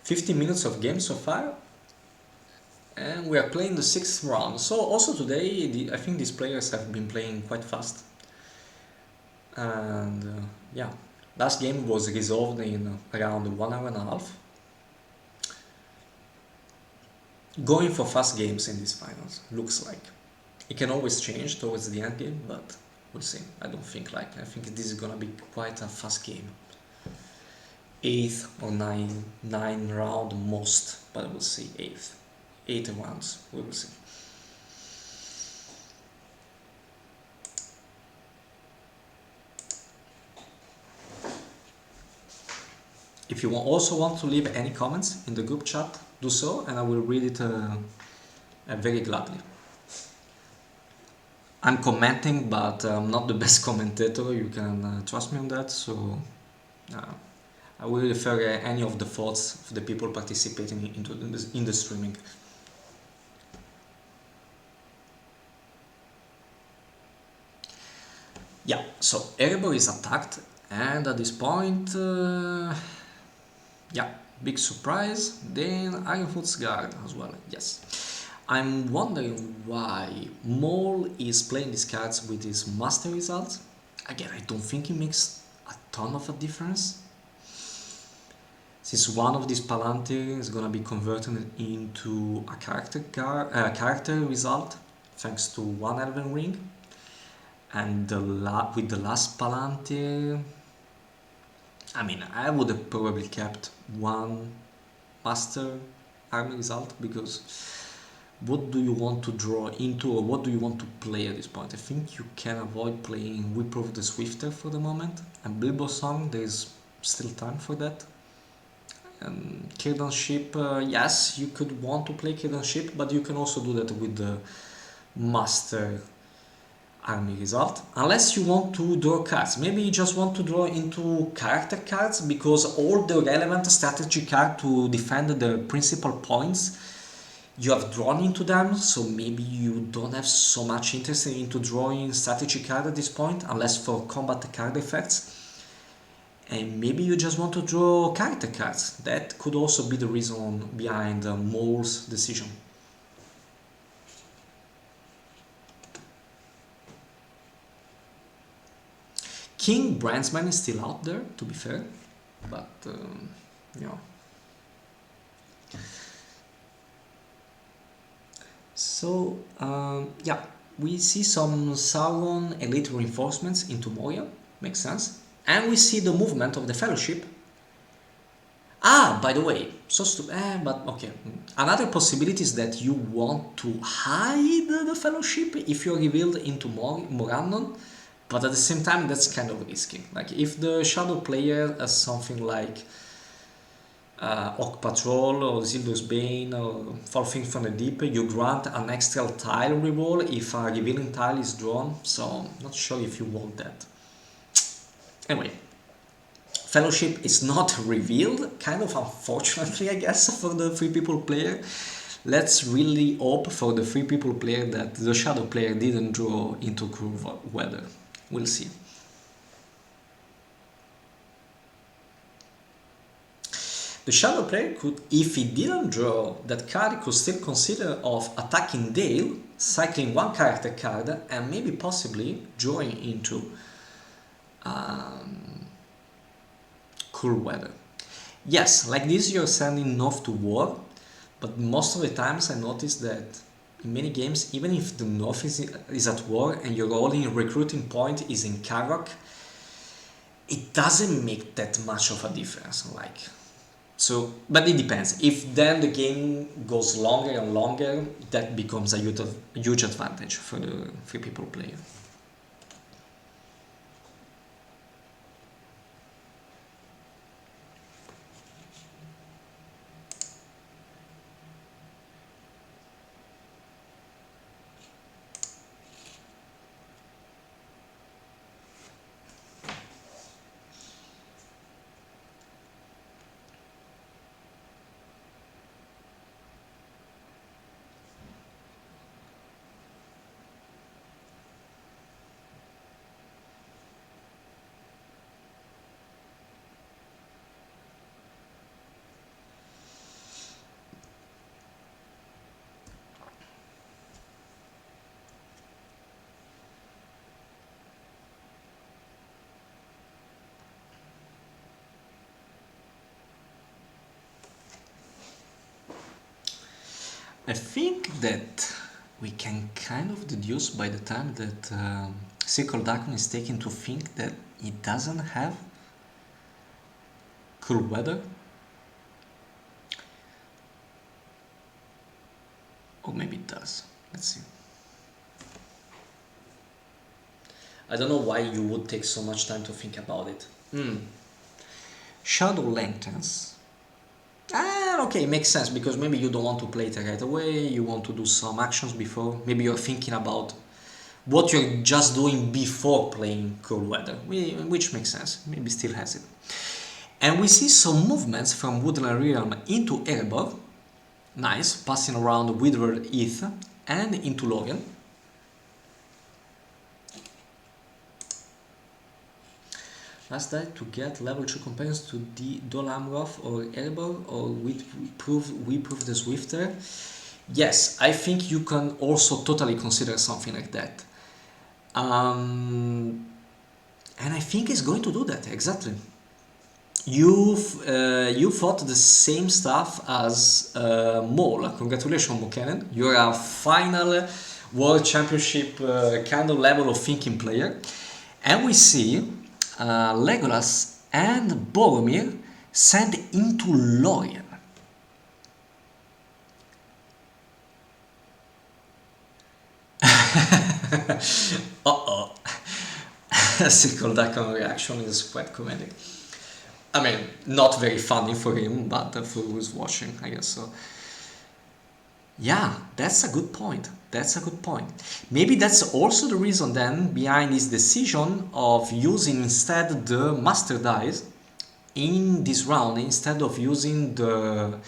B: "50 minutes of game so far, and we are playing the 6th round." So also today, I think these players have been playing quite fast. And yeah, last game was resolved in around 1 hour and a half. Going for fast games in these finals, looks like. It can always change towards the end game, but we'll see. I think this is gonna be quite a fast game. 8th or 9 round most, but we'll see. 8 rounds, we will see. If you also want to leave any comments in the group chat, do so, and I will read it very gladly. I'm commenting, but I'm not the best commentator, you can trust me on that, so I will refer any of the thoughts of the people participating in the streaming. Yeah, so Erebor is attacked, and at this point, yeah, big surprise. Then Ironfoot's Guard as well, yes. I'm wondering why Maul is playing these cards with his Master results. Again, I don't think it makes a ton of a difference, since one of these Palantir is gonna be converted into a character result thanks to one Elven Ring, and with the last Palantir, I mean, I would have probably kept one Master army result, because what do you want to draw into, or what do you want to play at this point? I think you can avoid playing Whip of the Swifter for the moment, and Bilbo Song, there is still time for that. Círdan Ship, yes, you could want to play Círdan Ship, but you can also do that with the Master army result, unless you want to draw cards. Maybe you just want to draw into character cards, because all the relevant strategy cards to defend the principal points you have drawn into them, so maybe you don't have so much interest into drawing strategy card at this point, unless for combat card effects. And maybe you just want to draw character cards. That could also be the reason behind Maul's decision. King Brandsman is still out there, to be fair, but yeah. So yeah, we see some Sauron elite reinforcements into Moria, makes sense. And we see the movement of the Fellowship. Ah, by the way, so stupid, but okay. Another possibility is that you want to hide the Fellowship if you're revealed into Morannon, but at the same time that's kind of risky. Like if the Shadow player has something like Orc Patrol or Isildur's Bane or Fall Thing from the Deep, you grant an extra tile reroll if a revealing tile is drawn, so not sure if you want that. Anyway, Fellowship is not revealed, kind of unfortunately I guess for the 3 people player. Let's really hope for the 3 people player that the Shadow player didn't draw into Cruel Weather. We'll see. The Shadow player could, if he didn't draw that card, could still consider of attacking Dale, cycling 1 character card, and maybe possibly drawing into Cool Weather. Yes, like this you're sending North to war, but most of the times I notice that in many games, even if the North is at war and your only recruiting point is in Karok, it doesn't make that much of a difference. So, but it depends. If then the game goes longer and longer, that becomes a huge advantage for the 3 people player. I think that we can kind of deduce by the time that CircleDakkon is taken to think that it doesn't have Cool Weather. Or maybe it does. Let's see. I don't know why you would take so much time to think about it. Shadow Lanterns. Okay, makes sense, because maybe you don't want to play it right away, you want to do some actions before, maybe you're thinking about what you're just doing before playing Cold Weather, which makes sense, maybe still has it. And we see some movements from Woodland Realm into Erebor, nice, passing around Withered Heath and into Lorien. Last die to get level 2 companions to the Dol Amroth or Erebor, or we prove the Swifter. Yes, I think you can also totally consider something like that. And I think it's going to do that, exactly. You thought the same stuff as Mole. Congratulations, Mokenen. You're a final World Championship kind of level of thinking player. And we see Legolas and Boromir sent into Lorien. Uh-oh. CircleDakkon reaction is quite comedic. I mean, not very funny for him, but for who's watching, I guess so. Yeah, that's a good point. That's a good point. Maybe that's also the reason then behind his decision of using instead the master dice in this round instead of using the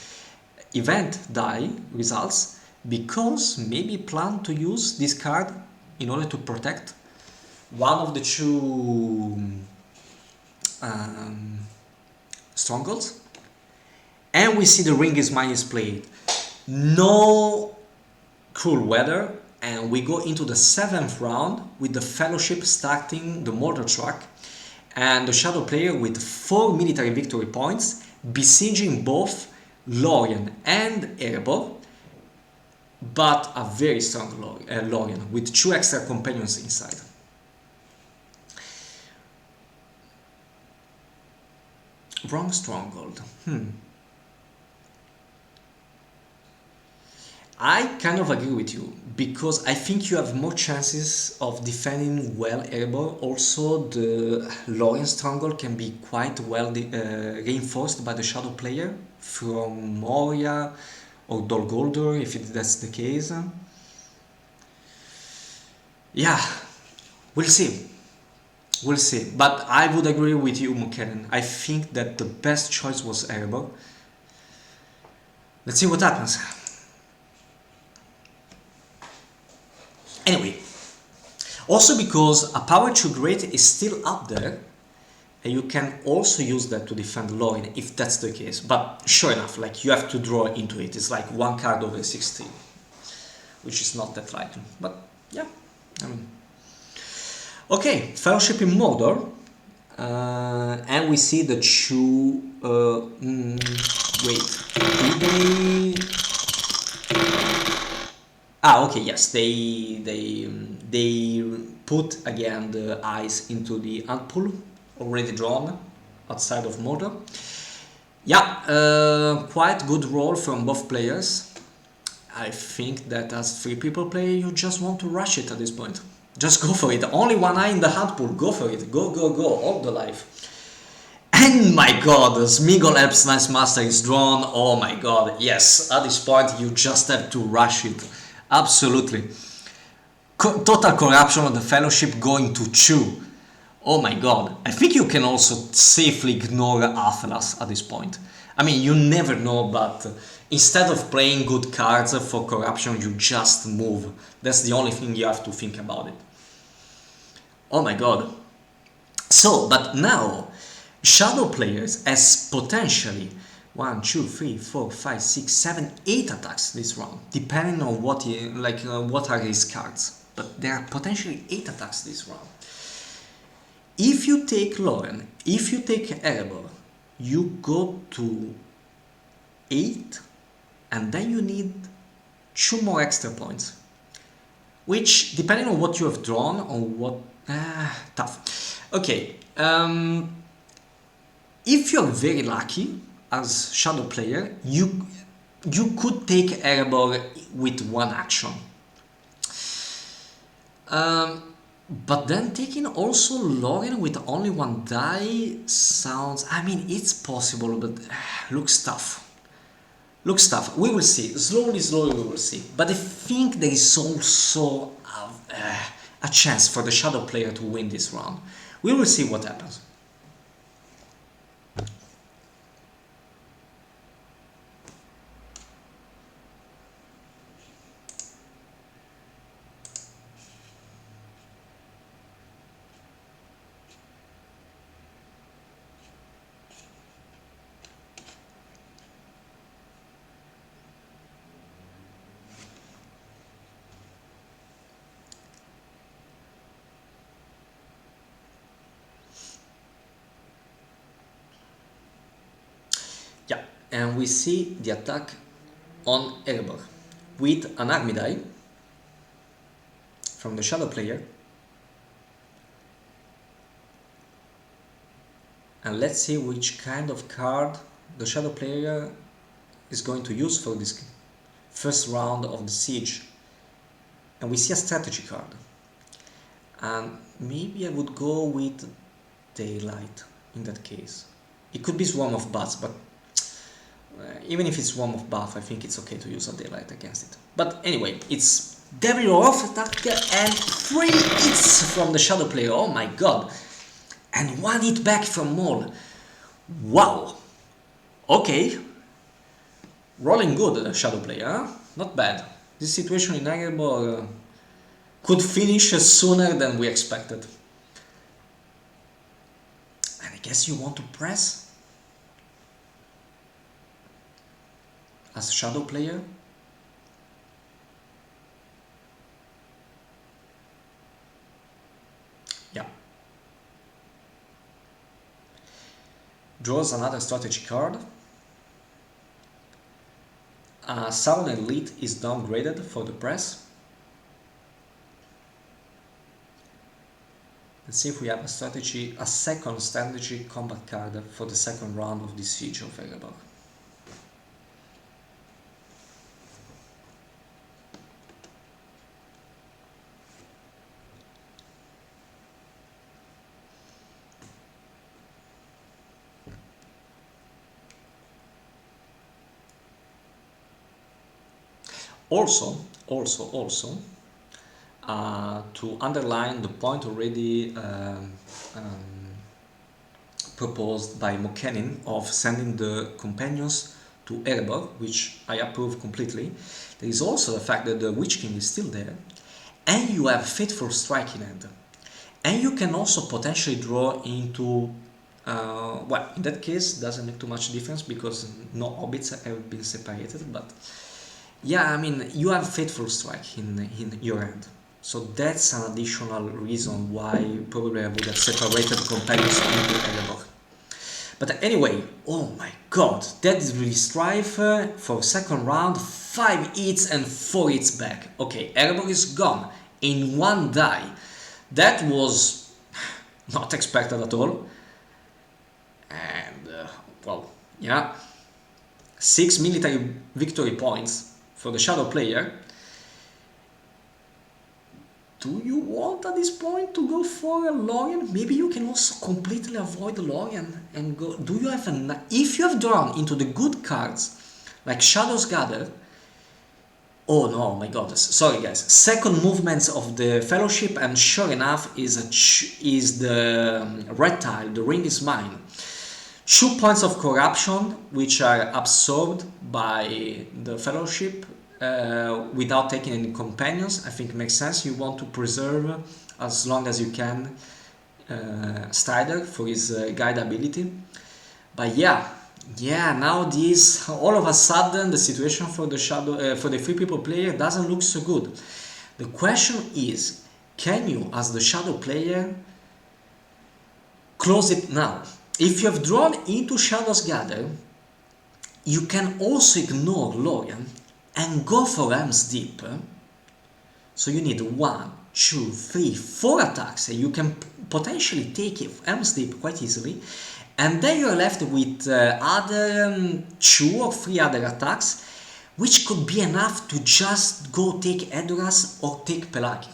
B: event die results, because maybe plan to use this card in order to protect one of the 2 strongholds. And we see the ring is minus played. No Cool Weather, and we go into the 7th round with the Fellowship starting the mortar truck and the Shadow player with 4 military victory points, besieging both Lorien and Erebor, but a very strong Lorien with 2 extra companions inside. Wrong stronghold. I kind of agree with you, because I think you have more chances of defending well Erebor. Also, the Lorien Stronghold can be quite well reinforced by the Shadow player from Moria or Dol Guldur, if that's the case. Yeah, we'll see. We'll see. But I would agree with you, Michele. I think that the best choice was Erebor. Let's see what happens. Anyway, also because a power 2 great is still up there, and you can also use that to defend Lorien if that's the case. But sure enough, like, you have to draw into it. It's like 1 card over 16, which is not that likely. But yeah, I mean. Okay, Fellowship in Mordor, and we see the two. Wait, did they? Ah, okay, yes, they put again the eyes into the ant pool already drawn outside of Mordor. Yeah, quite good roll from both players. I think that as 3 people play, you just want to rush it at this point. Just go for it. Only 1 eye in the ant pool. Go for it. Go, go, go. All the life. And my god, Smeagol Elf's Nice Master is drawn. Oh my god, yes. At this point, you just have to rush it. Absolutely. Total corruption of the Fellowship going to 2. Oh my god. I think you can also safely ignore Athelas at this point. I mean, you never know, but instead of playing good cards for corruption, you just move. That's the only thing you have to think about it. Oh my god. So, but now, Shadow players has potentially 1, 2, 3, 4, 5, 6, 7, 8 attacks this round, depending on what what are his cards. But there are potentially 8 attacks this round. If you take Lorien, if you take Erebor, you go to 8, and then you need 2 more extra points. Which, depending on what you have drawn, on what... tough. Okay, if you're very lucky, as Shadow player, you could take Erebor with 1 action. But then taking also Lorien with only 1 die sounds... I mean, it's possible, but looks tough. Looks tough. We will see. Slowly, slowly we will see. But I think there is also a chance for the Shadow player to win this round. We will see what happens. Yeah, and we see the attack on Erebor with an army die from the Shadow player. And let's see which kind of card the Shadow player is going to use for this first round of the siege. And we see a strategy card. And maybe I would go with Daylight in that case. It could be Swarm of Bats, but even if it's Swarm of Buff, I think it's okay to use a Daylight against it. But anyway, it's Devil Off attack and 3 hits from the Shadow player. Oh my god. And 1 hit back from Maul. Wow. Okay. Rolling good, the Shadow player, huh? Not bad. This situation in Erebor could finish sooner than we expected. And I guess you want to press? As a Shadow player? Yeah. Draws another strategy card. Sound Elite is downgraded for the press. Let's see if we have a second strategy combat card for the second round of the Siege of Erebor. Also, to underline the point already proposed by Mokenin of sending the companions to Erebor, which I approve completely. There is also the fact that the Witch King is still there, and you have Fateful Strike in hand. And you can also potentially draw into, well, in that case, doesn't make too much difference because no Hobbits have been separated, but yeah, I mean, you have Fateful Strike in your hand. So that's an additional reason why probably I would have separated companions into Erebor. But anyway, oh my god, that is really strife for second round, 5 hits and 4 hits back. Okay, Erebor is gone in 1 die. That was not expected at all. And, well, yeah, 6 military victory points for the Shadow player. Do you want at this point to go for a Lorien? Maybe you can also completely avoid the Lorien and go. Do you have an? If you have drawn into the good cards like Shadows Gather. Oh no, my god! Sorry guys. Second movements of the Fellowship, and sure enough, is the red tile. The ring is mine. 2 points of corruption, which are absorbed by the Fellowship. Without taking any companions. I think it makes sense. You want to preserve as long as you can Strider for his guide ability. But yeah, now this all of a sudden the situation for the Shadow for the Free People player doesn't look so good. The question is, can you as the Shadow player close it now? If you have drawn into Shadows Gather, you can also ignore Lorien and go for Helm's Deep. So you need 1, 2, 3, 4 attacks, and you can potentially take Helm's Deep quite easily, and then you're left with other 2 or 3 other attacks, which could be enough to just go take Edoras or take Pelagi.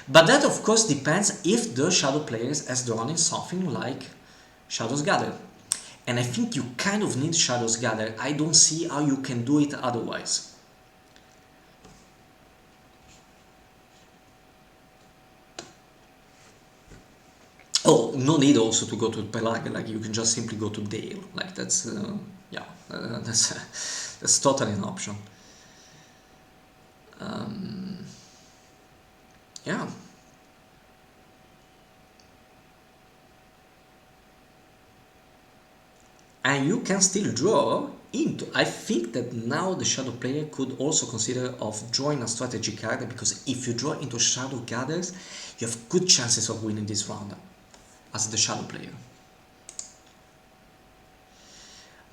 B: But that of course depends if the Shadow players has drawn in something like Shadows Gather. And I think you kind of need Shadows Gather. I don't see how you can do it otherwise. Oh, no need also to go to Pelag, like you can just simply go to Dale, like that's, yeah, that's totally an option. Yeah. And you can still draw into, I think that now the Shadow player could also consider of drawing a strategy card, because if you draw into Shadow Gathers, you have good chances of winning this round as the Shadow player.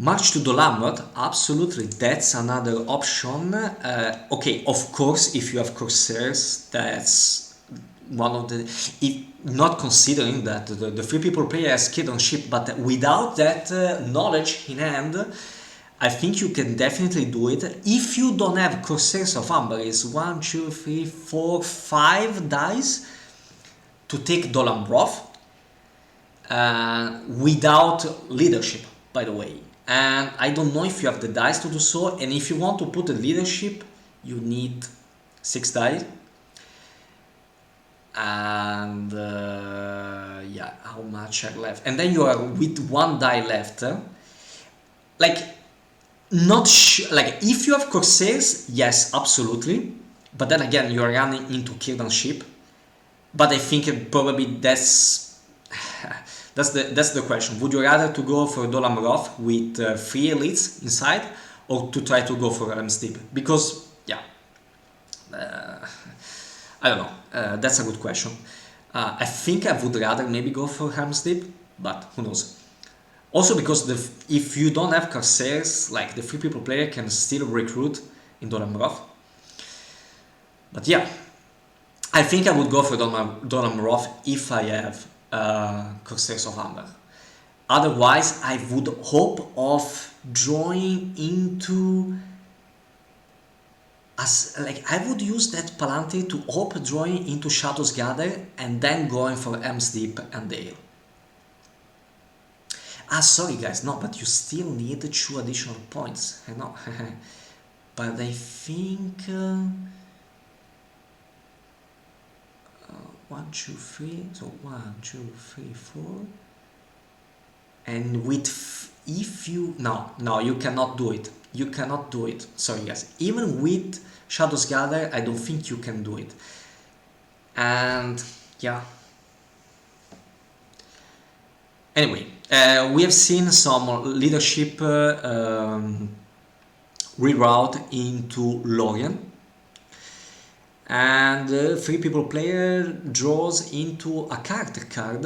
B: March to Dolamrod, absolutely, that's another option. Okay, of course, if you have Corsairs, that's one of the... not considering that the Free People player has Kid on Ship, but without that knowledge in hand, I think you can definitely do it. If you don't have Corsairs of Amber, it's 1, 2, 3, 4, 5 dice to take Dolamrod without leadership, by the way. And I don't know if you have the dice to do so, and if you want to put the leadership, you need 6 dice. And yeah, how much are left? And then you are with 1 die left. Like, not like if you have Corsairs, yes, absolutely. But then again, you are running into Círdan ship. But I think probably that's the question. Would you rather to go for Dolamrod with 3 elites inside, or to try to go for Helm's Deep? Because yeah, I don't know. That's a good question. I think I would rather maybe go for Helm's Deep, but who knows. Also because if you don't have Corsairs, like the Free People player can still recruit in Dolamrod. But yeah, I think I would go for Dolamrod if I have Corsairs of Amber. Otherwise, I would hope of drawing into... I would use that Palante to hope drawing into Shadows Gather and then going for Helm's Deep and Dale. Ah, sorry guys, no, but you still need 2 additional points. I know. but I think 1, 2, 3. So 1, 2, 3, 4. And with if you no, you cannot do it. You cannot do it. Sorry guys. Even with Shadows Gather, I don't think you can do it. And yeah. Anyway, we have seen some leadership reroute into Lorien, and 3 people player draws into a character card,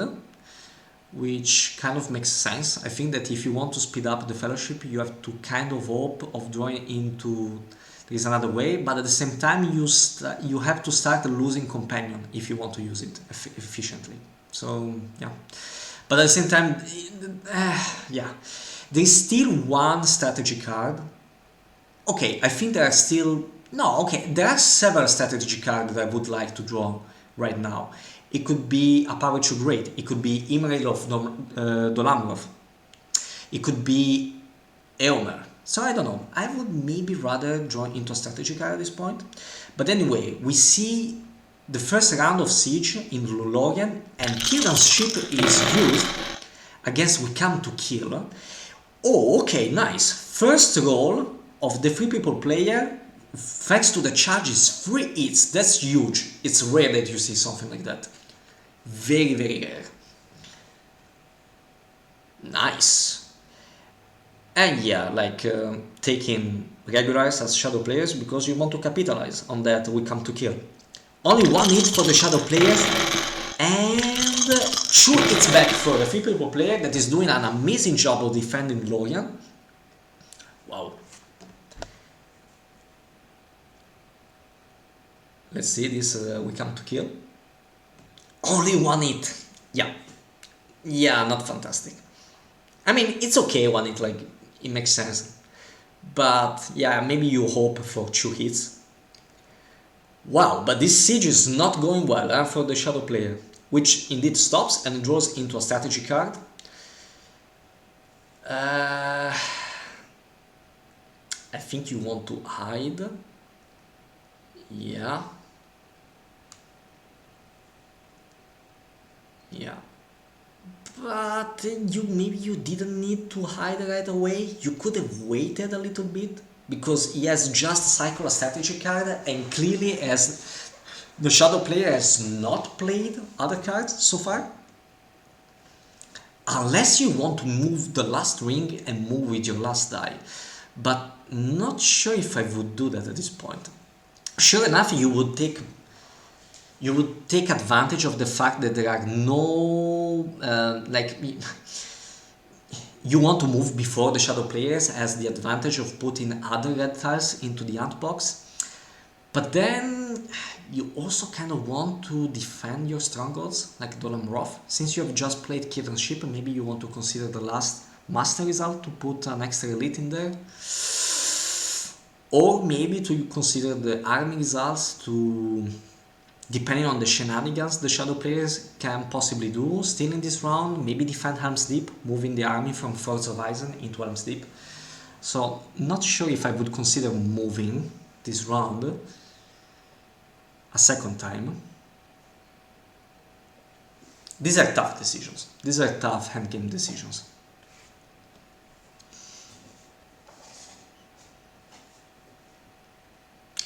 B: which kind of makes sense. I think that if you want to speed up the fellowship, you have to kind of hope of drawing into there is another way, but at the same time you have to start losing companion if you want to use it efficiently. So yeah. But at the same time, yeah, there's still one strategy card. Okay, I think there are still... No, okay, there are several strategy cards that I would like to draw right now. It could be a Power 2 Great, it could be Imrail of Dolamrov, it could be Eomer. So I don't know, I would maybe rather draw into a strategy card at this point. But anyway, we see the first round of siege in Lorien, and Kieran's ship is used against We Come to Kill. Oh, okay, nice. First roll of the 3 people player, thanks to the charges, 3 hits. That's huge. It's rare that you see something like that. Very, very rare. Nice. And yeah, like taking regulars as shadow players because you want to capitalize on that We Come to Kill. Only 1 hit for the shadow players, and 2 hits back for the 3 people player that is doing an amazing job of defending Lorien. Wow. Let's see this We Come to Kill. Only 1 hit. Yeah. Yeah, not fantastic. I mean, it's okay 1 hit, like, it makes sense. But yeah, maybe you hope for 2 hits. Wow, but this siege is not going well for the shadow player, which indeed stops and draws into a strategy card. I think you want to hide. Yeah. Yeah. But maybe you didn't need to hide right away. You could have waited a little bit, because he has just cycled a strategy card, and clearly as the shadow player has not played other cards so far. Unless you want to move the last ring and move with your last die. But not sure if I would do that at this point. Sure enough, you would take advantage of the fact that there are no you want to move before the shadow players has the advantage of putting other red tiles into the ant box, but then you also kind of want to defend your strongholds like Dolamrov. Since you have just played Kieran's ship, maybe you want to consider the last master result to put an extra elite in there, or maybe to consider the army results to, depending on the shenanigans the shadow players can possibly do still in this round, maybe defend Helm's Deep, moving the army from Forts of Eisen into Helm's Deep. So not sure if I would consider moving this round a second time. These are tough decisions. These are tough endgame decisions.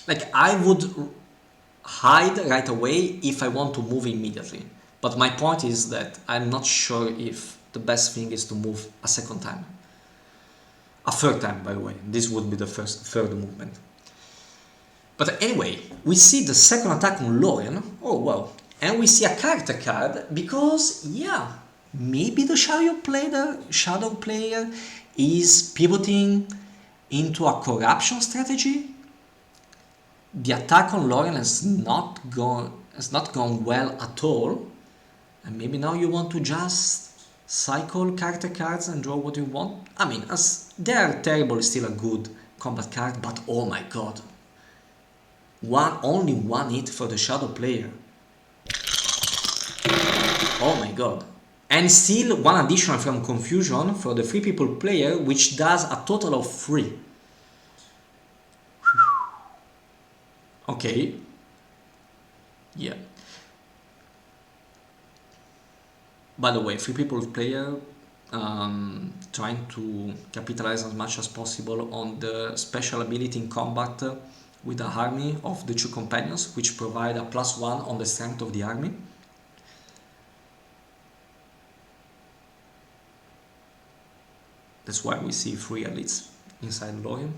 B: Like, I would hide right away if I want to move immediately. But my point is that I'm not sure if the best thing is to move a second time. A third time, by the way. This would be the third movement. But anyway, we see the second attack on Lorien. Oh, well. And we see a character card because, yeah, maybe the shadow player is pivoting into a corruption strategy. The attack on Lorien has not gone well at all, and maybe now you want to just cycle character cards and draw what you want. I mean, as they are terrible, is still a good combat card, but oh my god, only 1 hit for the shadow player. Oh my god. And still 1 additional from Confusion for the 3 people player, which does a total of 3. Okay. Yeah. By the way, free people player trying to capitalize as much as possible on the special ability in combat with the army of the two companions, which provide a +1 on the strength of the army. That's why we see 3 elites inside Lorien.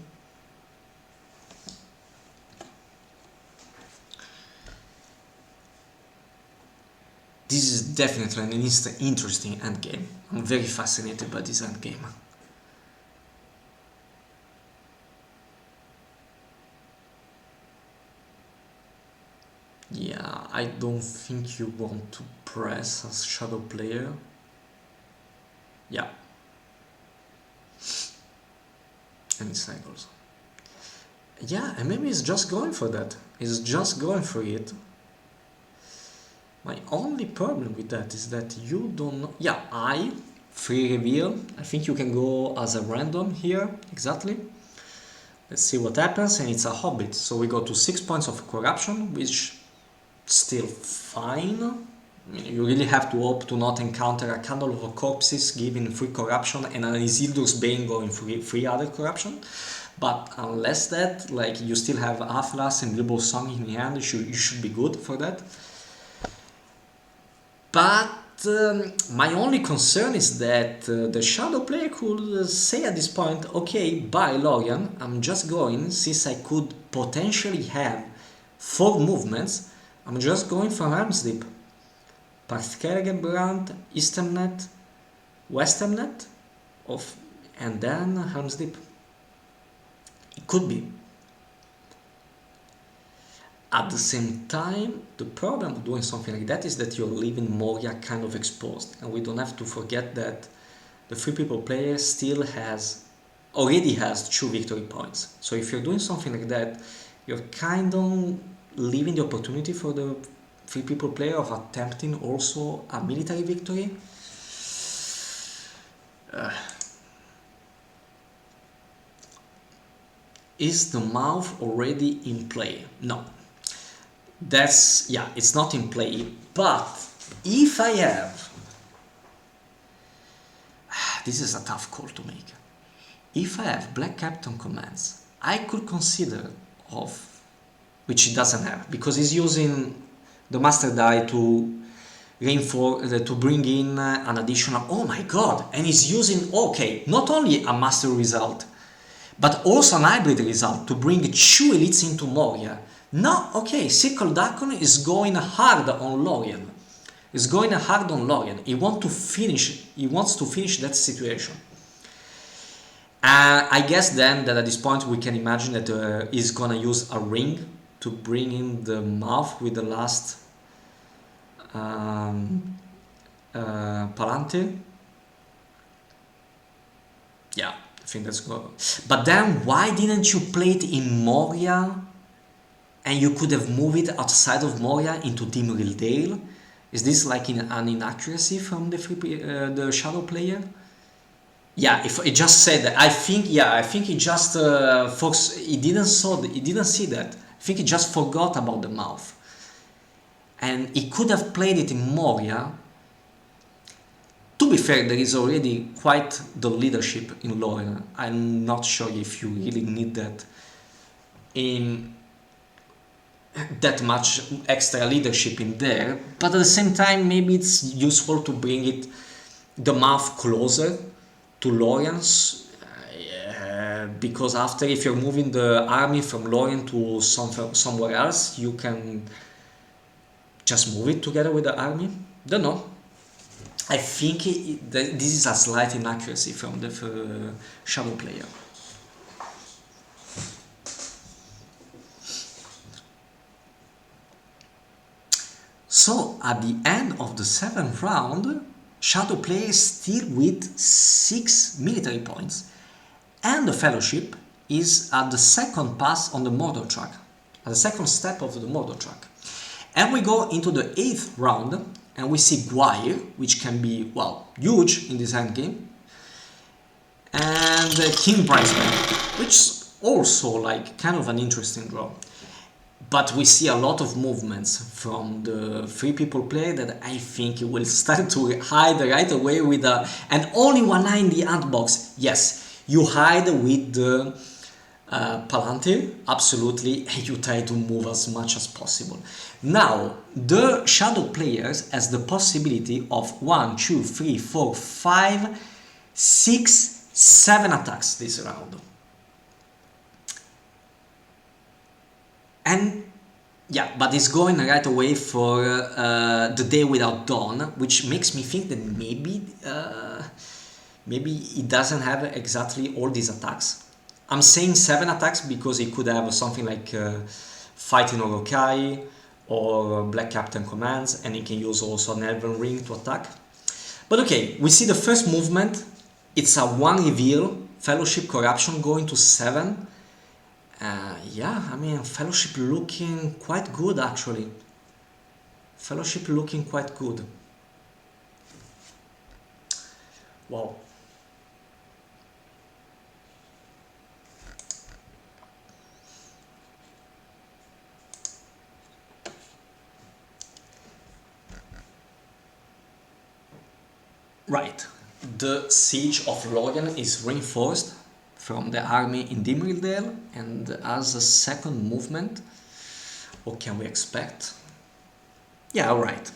B: This is definitely an interesting endgame. I'm very fascinated by this endgame. Yeah, I don't think you want to press as shadow player. Yeah. And it cycles. Yeah, and maybe he's just going for that. He's just going for it. My only problem with that is that you don't know. Yeah, free reveal. I think you can go as a random here, exactly. Let's see what happens, and it's a Hobbit. So we go to 6 points of corruption, which still fine. I mean, you really have to hope to not encounter a Candle of Corpses giving free corruption and an Isildur's Bane going free other corruption. But unless that, like, you still have Athlas and Bilbo Song in hand, you should be good for that. But my only concern is that the shadow player could say at this point, okay, bye Lorien, I'm just going, since I could potentially have 4 movements, I'm just going for Helm's Deep. Parthkergebrand, Eastemnet, Westemnet, and then Helm's Deep. It could be. At the same time, the problem of doing something like that is that you're leaving Moria kind of exposed, and we don't have to forget that the free people player still already has 2 victory points. So if you're doing something like that, you're kind of leaving the opportunity for the free people player of attempting also a military victory. Is the mouth already in play? No. It's not in play, but if I have, this is a tough call to make. If I have Black Captain commands, I could consider which he doesn't have, because he's using the Master Die to reinforce, to bring in an additional, oh my god, and he's using, okay, not only a Master result, but also an hybrid result to bring 2 elites into Moria. No, okay, CircleDakkon is going hard on Lorien. He wants to finish that situation. I guess then that at this point we can imagine that he's gonna use a ring to bring in the mouth with the last Palantir. Yeah, I think that's good. But then why didn't you play it in Moria? And you could have moved it outside of Moria into Dimril Dale? Is this like an inaccuracy from the shadow player? Yeah, if it just said that, I think he just he didn't see that. I think he just forgot about the mouth. And he could have played it in Moria. To be fair, there is already quite the leadership in Lorien. I'm not sure if you really need that in that much extra leadership in there, but at the same time maybe it's useful to bring the mouth closer to Lorien's, because after, if you're moving the army from Lorien to somewhere else, you can just move it together with the army. Don't know. I think this is a slight inaccuracy from the shadow player. So at the end of the 7th round, shadow player is still with 6 military points, and the fellowship is at the second pass on the Mordor track, at the second step of the Mordor track. And we go into the 8th round, and we see Gwyer, which can be, well, huge in this endgame, and King Brisbane, which is also like kind of an interesting draw. but we see a lot of movements from the 3 people player that I think it will start to hide right away with and only one eye in the ant box. Yes, you hide with the Palantir, absolutely, and you try to move as much as possible. Now, the shadow players has the possibility of 1, 2, 3, 4, 5, 6, 7 attacks this round. And yeah, but it's going right away for the Day Without Dawn, which makes me think that maybe it doesn't have exactly all these attacks. I'm saying 7 attacks because it could have something like Fighting Orokai or Black Captain Commands, and it can use also an Elven Ring to attack. But okay, we see the first movement. It's a 1 reveal, Fellowship Corruption going to 7. Yeah, I mean, Fellowship looking quite good actually. Fellowship looking quite good. Wow. Right, the siege of Lorien is reinforced from the army in Dimrildale, and as a second movement, what can we expect? Yeah, alright,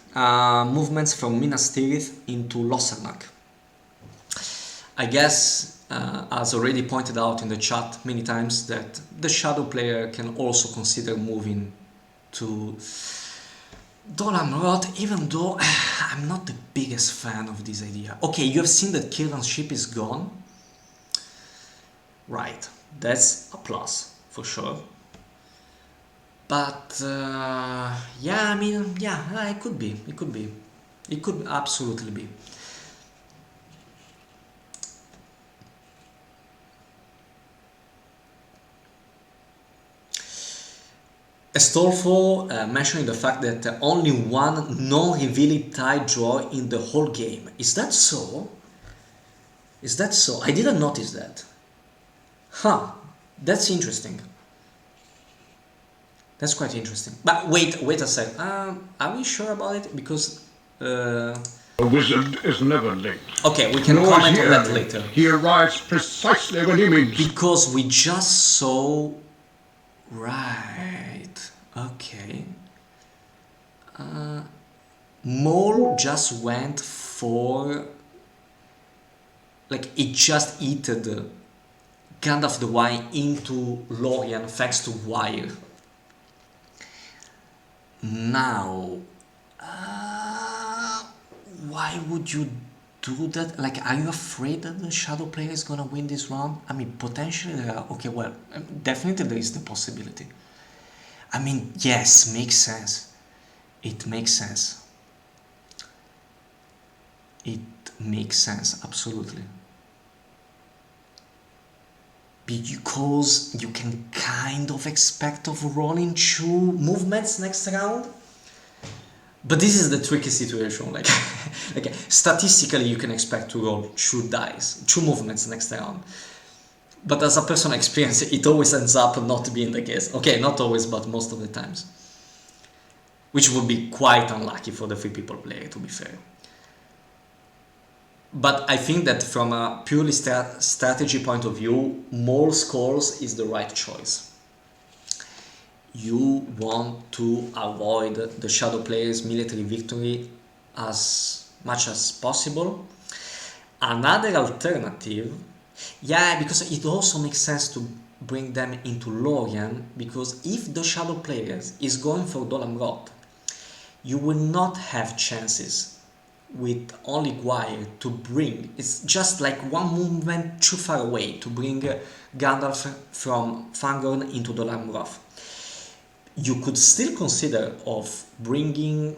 B: movements from Minas Tirith into Lossarnach. I guess, as already pointed out in the chat many times, that the shadow player can also consider moving to Dol Amroth, even though I'm not the biggest fan of this idea. Okay, you have seen that Kilran's ship is gone. Right, that's a plus, for sure. But, yeah, I mean, yeah, it could be, it could be. It could absolutely be. Astolfo mentioning the fact that only one non-revealing tide draw in the whole game. Is that so? Is that so? I didn't notice that. Huh, that's interesting. That's quite interesting. But wait a sec. Are we sure about it? Because
A: A wizard is never late.
B: okay, we can
A: Nor is
B: comment
A: he
B: on that
A: early.
B: later.
A: He arrives precisely when he means.
B: Because we just saw... Right, okay. Mole just went for... Like, it just eated Gandalf the White into Lorien thanks to Wire. Now, why would you do that? Like, are you afraid that the shadow player is gonna win this round? I mean, potentially there are, okay, well, definitely there is the possibility. I mean, yes, makes sense. It makes sense. It makes sense, absolutely. Because you can kind of expect of rolling 2 movements next round. But this is the tricky situation, like, like statistically you can expect to roll 2 dice, 2 movements next round. But as a personal experience, it always ends up not being the case. Okay, not always, but most of the times. Which would be quite unlucky for the 3 people player, to be fair. But I think that from a purely strategy point of view, more scores is the right choice. You want to avoid the shadow player's military victory as much as possible. Another alternative, yeah, because it also makes sense to bring them into Lorien, because if the shadow player is going for Dol Amroth, you will not have chances with only Gwyer to bring, it's just like one movement too far away to bring Gandalf from Fangorn into Dol Amroth. You could still consider of bringing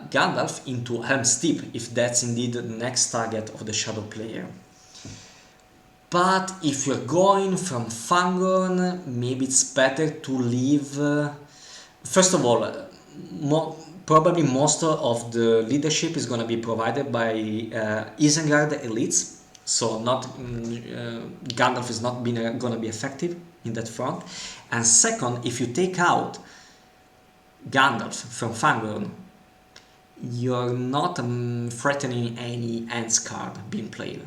B: Gandalf into Helm's Deep if that's indeed the next target of the shadow player. But if you're going from Fangorn, maybe it's better to leave, first of all, probably most of the leadership is going to be provided by Isengard elites, so not Gandalf is not going to be effective in that front. And second, if you take out Gandalf from Fangorn, you're not threatening any ends card being played.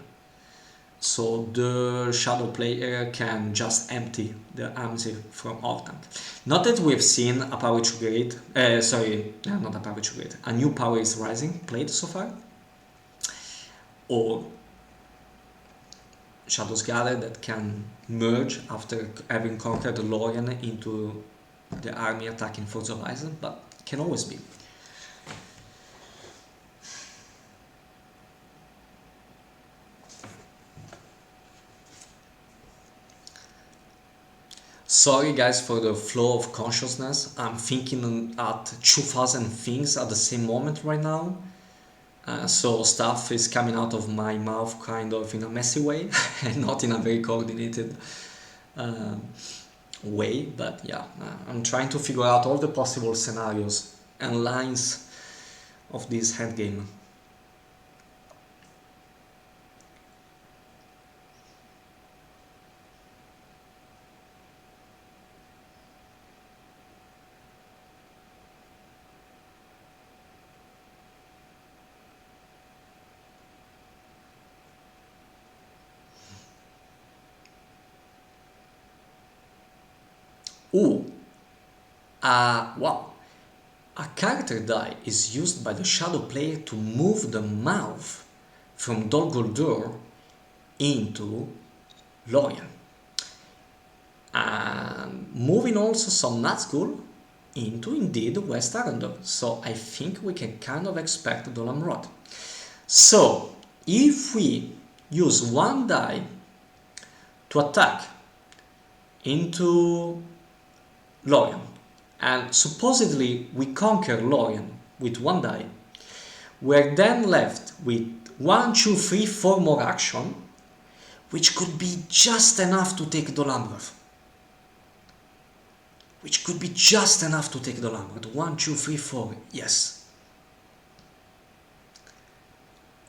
B: So the shadow player can just empty the arms from Hortank. Not that we've seen a power trigger not a power trigger, a new power is rising played so far, or Shadows Gather that can merge after having conquered Lorien into the army attacking Forza Horizon, but can always be. Sorry guys for the flow of consciousness, I'm thinking at 2000 things at the same moment right now. So stuff is coming out of my mouth kind of in a messy way, and not in a very coordinated way, but yeah, I'm trying to figure out all the possible scenarios and lines of this endgame. Ooh, wow. A character die is used by the shadow player to move the mouth from Dol Guldur into Lorien. And moving also some Nazgul into indeed West Arundel. So I think we can kind of expect Dol Amroth. So if we use one die to attack into Lorien, and supposedly we conquer Lorien with one die, we're then left with 1, 2, 3, 4 more action, which could be just enough to take Dol Amroth. Which could be just enough to take Dol Amroth. 1, 2, 3, 4, yes.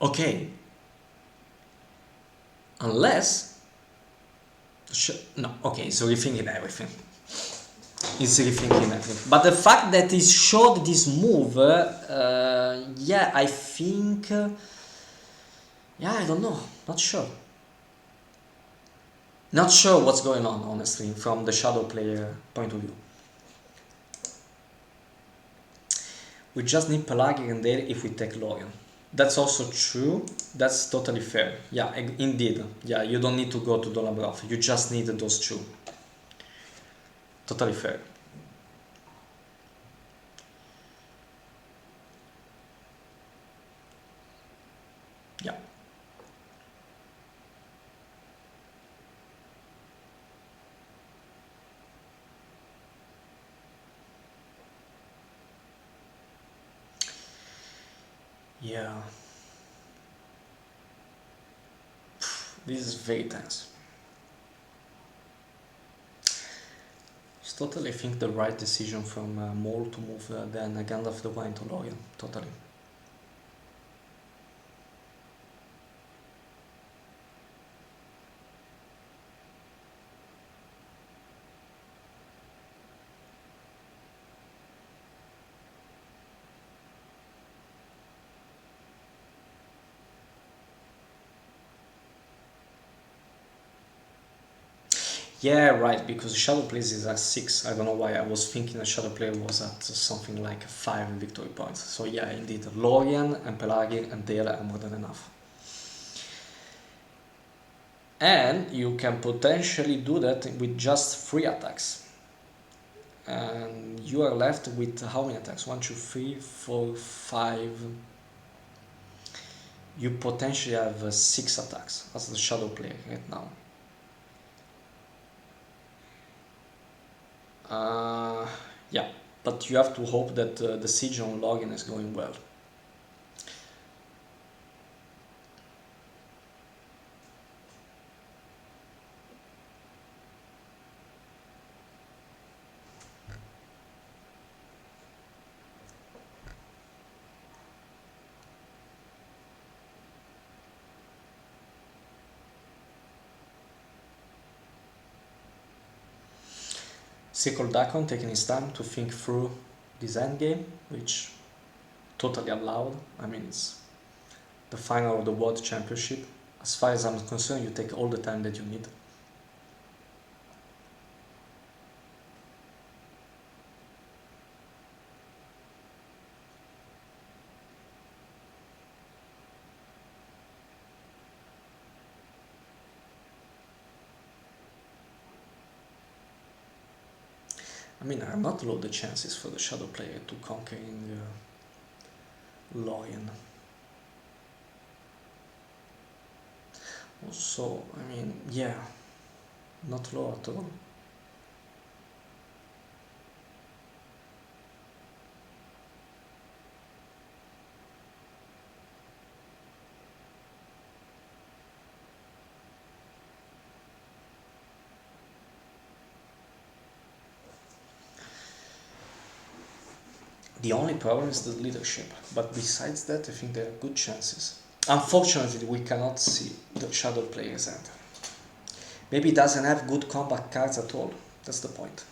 B: Okay. Unless... no, okay, so rethinking everything. It's rethinking everything. But the fact that he showed this move, yeah, I think... yeah, I don't know. Not sure. Not sure what's going on, honestly, from the shadow player point of view. We just need Pelagir and Dale if we take Lorien. That's also true. That's totally fair. Yeah, indeed. Yeah, you don't need to go to Dol Amroth. You just need those two. Totally fair. Yeah. Yeah. This is very tense. It's totally, I think, the right decision from Maul to move then Gandalf the White to Lorien. Totally. Yeah, right, because Shadow Plays is at 6. I don't know why I was thinking that Shadow Player was at something like 5 victory points. So yeah, indeed, Lorien and Pelagir and Dale are more than enough. And you can potentially do that with just 3 attacks. And you are left with how many attacks? 1, 2, 3, 4, 5. You potentially have 6 attacks as the Shadow Player right now. Yeah, but you have to hope that the siege on Lorien is going well. CircleDakkon taking his time to think through this endgame, which totally allowed. I mean, it's the final of the World Championship. As far as I'm concerned, you take all the time that you need. I mean, are not low the chances for the Shadow player to conquering Lorien. Also, I mean, yeah, not low at all. The only problem is the leadership, but besides that I think there are good chances. Unfortunately we cannot see the Shadow player's end. Maybe it doesn't have good combat cards at all, that's the point.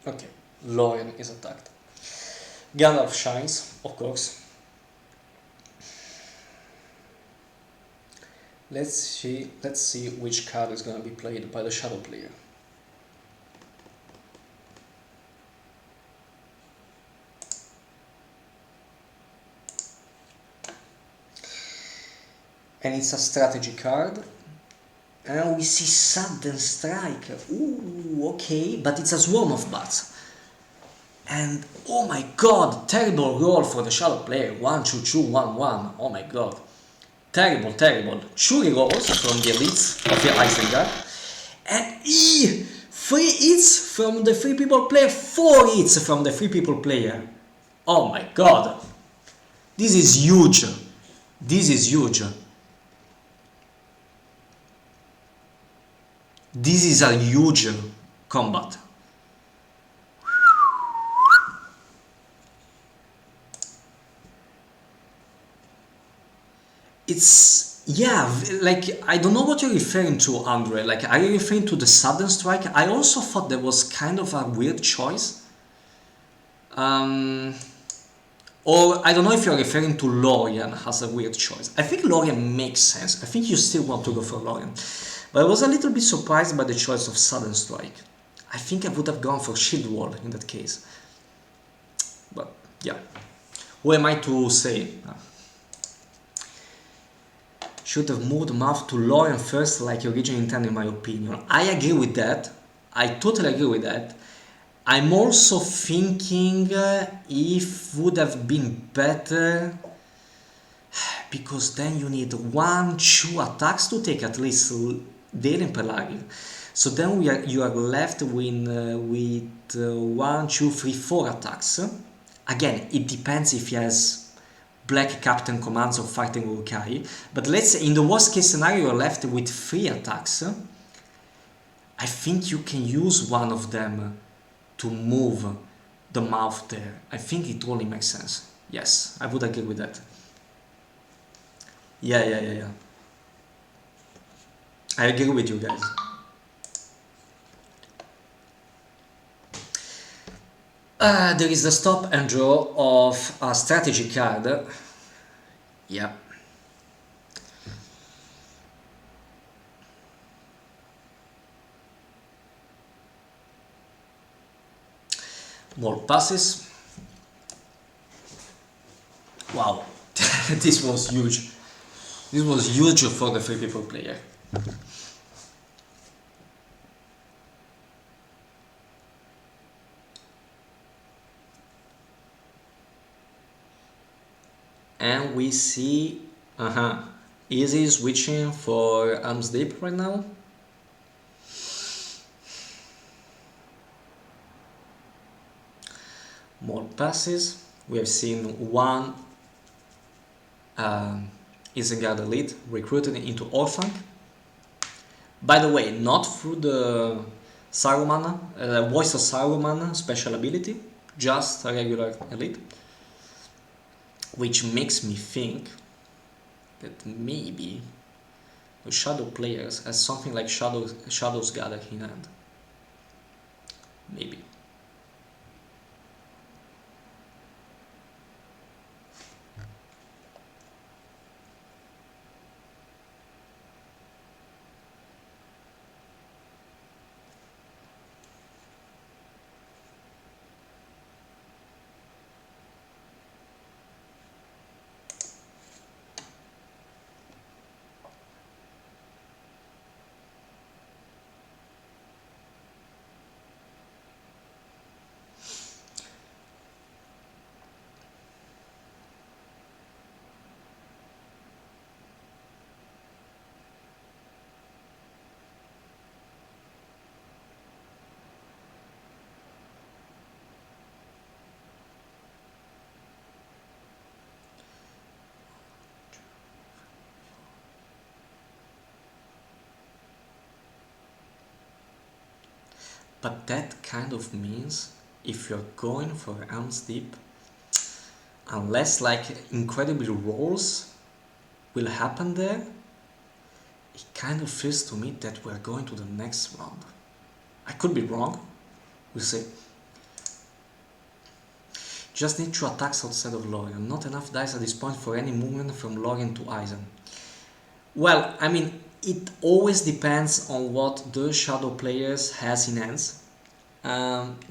B: Okay, Lorien is attacked. Gandalf shines, of course. Let's see which card is gonna be played by the Shadow player. And it's a strategy card. And we see Sudden Strike. Ooh, okay, but it's a Swarm of Bats. And oh my god, terrible roll for the Shadow player. 1, 2, 2, 1, 1. Oh my god. Terrible, terrible. 2 rerolls from the elites of the Isengard. And 3 hits from the 3 people player, 4 hits from the 3 people player. Oh my god. This is huge. This is huge. This is a huge combat. It's, yeah, like, I don't know what you're referring to, Andre. Like, are you referring to the Sudden Strike? I also thought that was kind of a weird choice. Or I don't know if you're referring to Lorien as a weird choice. I think Lorien makes sense. I think you still want to go for Lorien. But I was a little bit surprised by the choice of Sudden Strike. I think I would have gone for Shield Wall in that case. But yeah, who am I to say? Should have moved mouth to Lorien first like originally intended in my opinion. I agree with that. I totally agree with that. I'm also thinking if would have been better, because then you need 1, 2 attacks to take at least Dale and Pelagi. So then you are left with 1, 2, 3, 4 attacks. Again, it depends if he has Black Captain commands or fighting Urkai. But let's say in the worst case scenario you're left with 3 attacks. I think you can use one of them to move the mouth there. I think it only makes sense. Yes, I would agree with that. Yeah. I agree with you guys. There is the stop and draw of a strategy card. Yeah. More passes. Wow, this was huge. This was huge for the 3 people player. and we see Easy switching for arms deep right now. More passes. We have seen one Isengard elite recruited into Orthanc. By the way, not through the Saruman, Voice of Saruman special ability, just a regular elite, which makes me think that maybe the Shadow players has something like Shadows Gather in hand. Maybe. But that kind of means if you're going for arms deep, unless like incredible rolls will happen there, it kind of feels to me that we're going to the next round. I could be wrong, we'll see. Just need 2 attacks outside of Lorien, not enough dice at this point for any movement from Lorien to Eisen. Well, I mean, it always depends on what the Shadow players has in hands.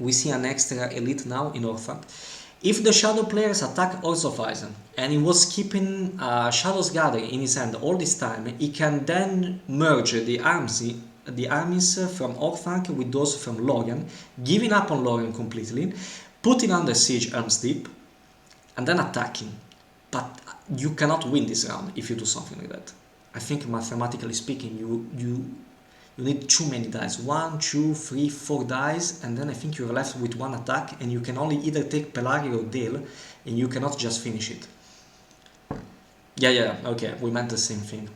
B: We see an extra elite now in Orthanc. If the Shadow players attack Hordes of Eisen and he was keeping Shadow's Gather in his hand all this time, he can then merge the armies from Orthanc with those from Lorien, giving up on Lorien completely, putting under siege Arms Deep, and then attacking. But you cannot win this round if you do something like that. I think mathematically speaking, you need too many dice. 1, 2, 3, 4 dice, and then I think you're left with 1 attack, and you can only either take Pelagi or Dale, and you cannot just finish it. Yeah, okay, we meant the same thing.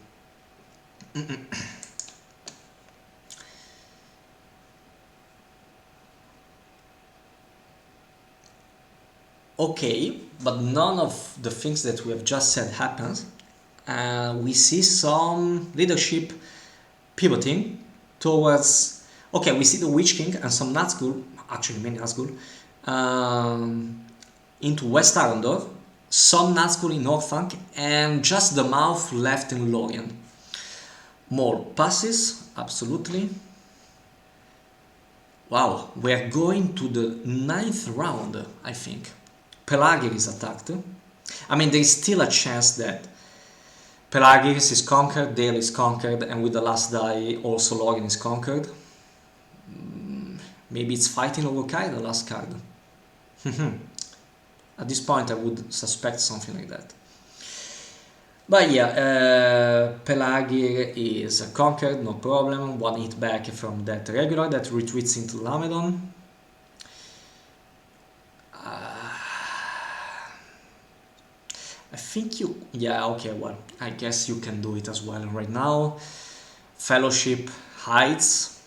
B: Okay, but none of the things that we have just said happens. We see some leadership pivoting towards... Okay, we see the Witch King and some Nazgul, actually many Nazgul, into West Arundel, some Nazgul in Orthanc, and just the mouth left in Lorien. More passes, absolutely. Wow, we're going to the 9th round, I think. Pelagir is attacked. I mean, there is still a chance that Pelagir is conquered, Dale is conquered, and with the last die also Lorien is conquered. Maybe it's fighting over Kai, the last card. At this point I would suspect something like that. But yeah, Pelagir is conquered, no problem. 1 hit back from that regular that retreats into Lamedon. I think you... yeah, okay, well, I guess you can do it as well right now. Fellowship hides.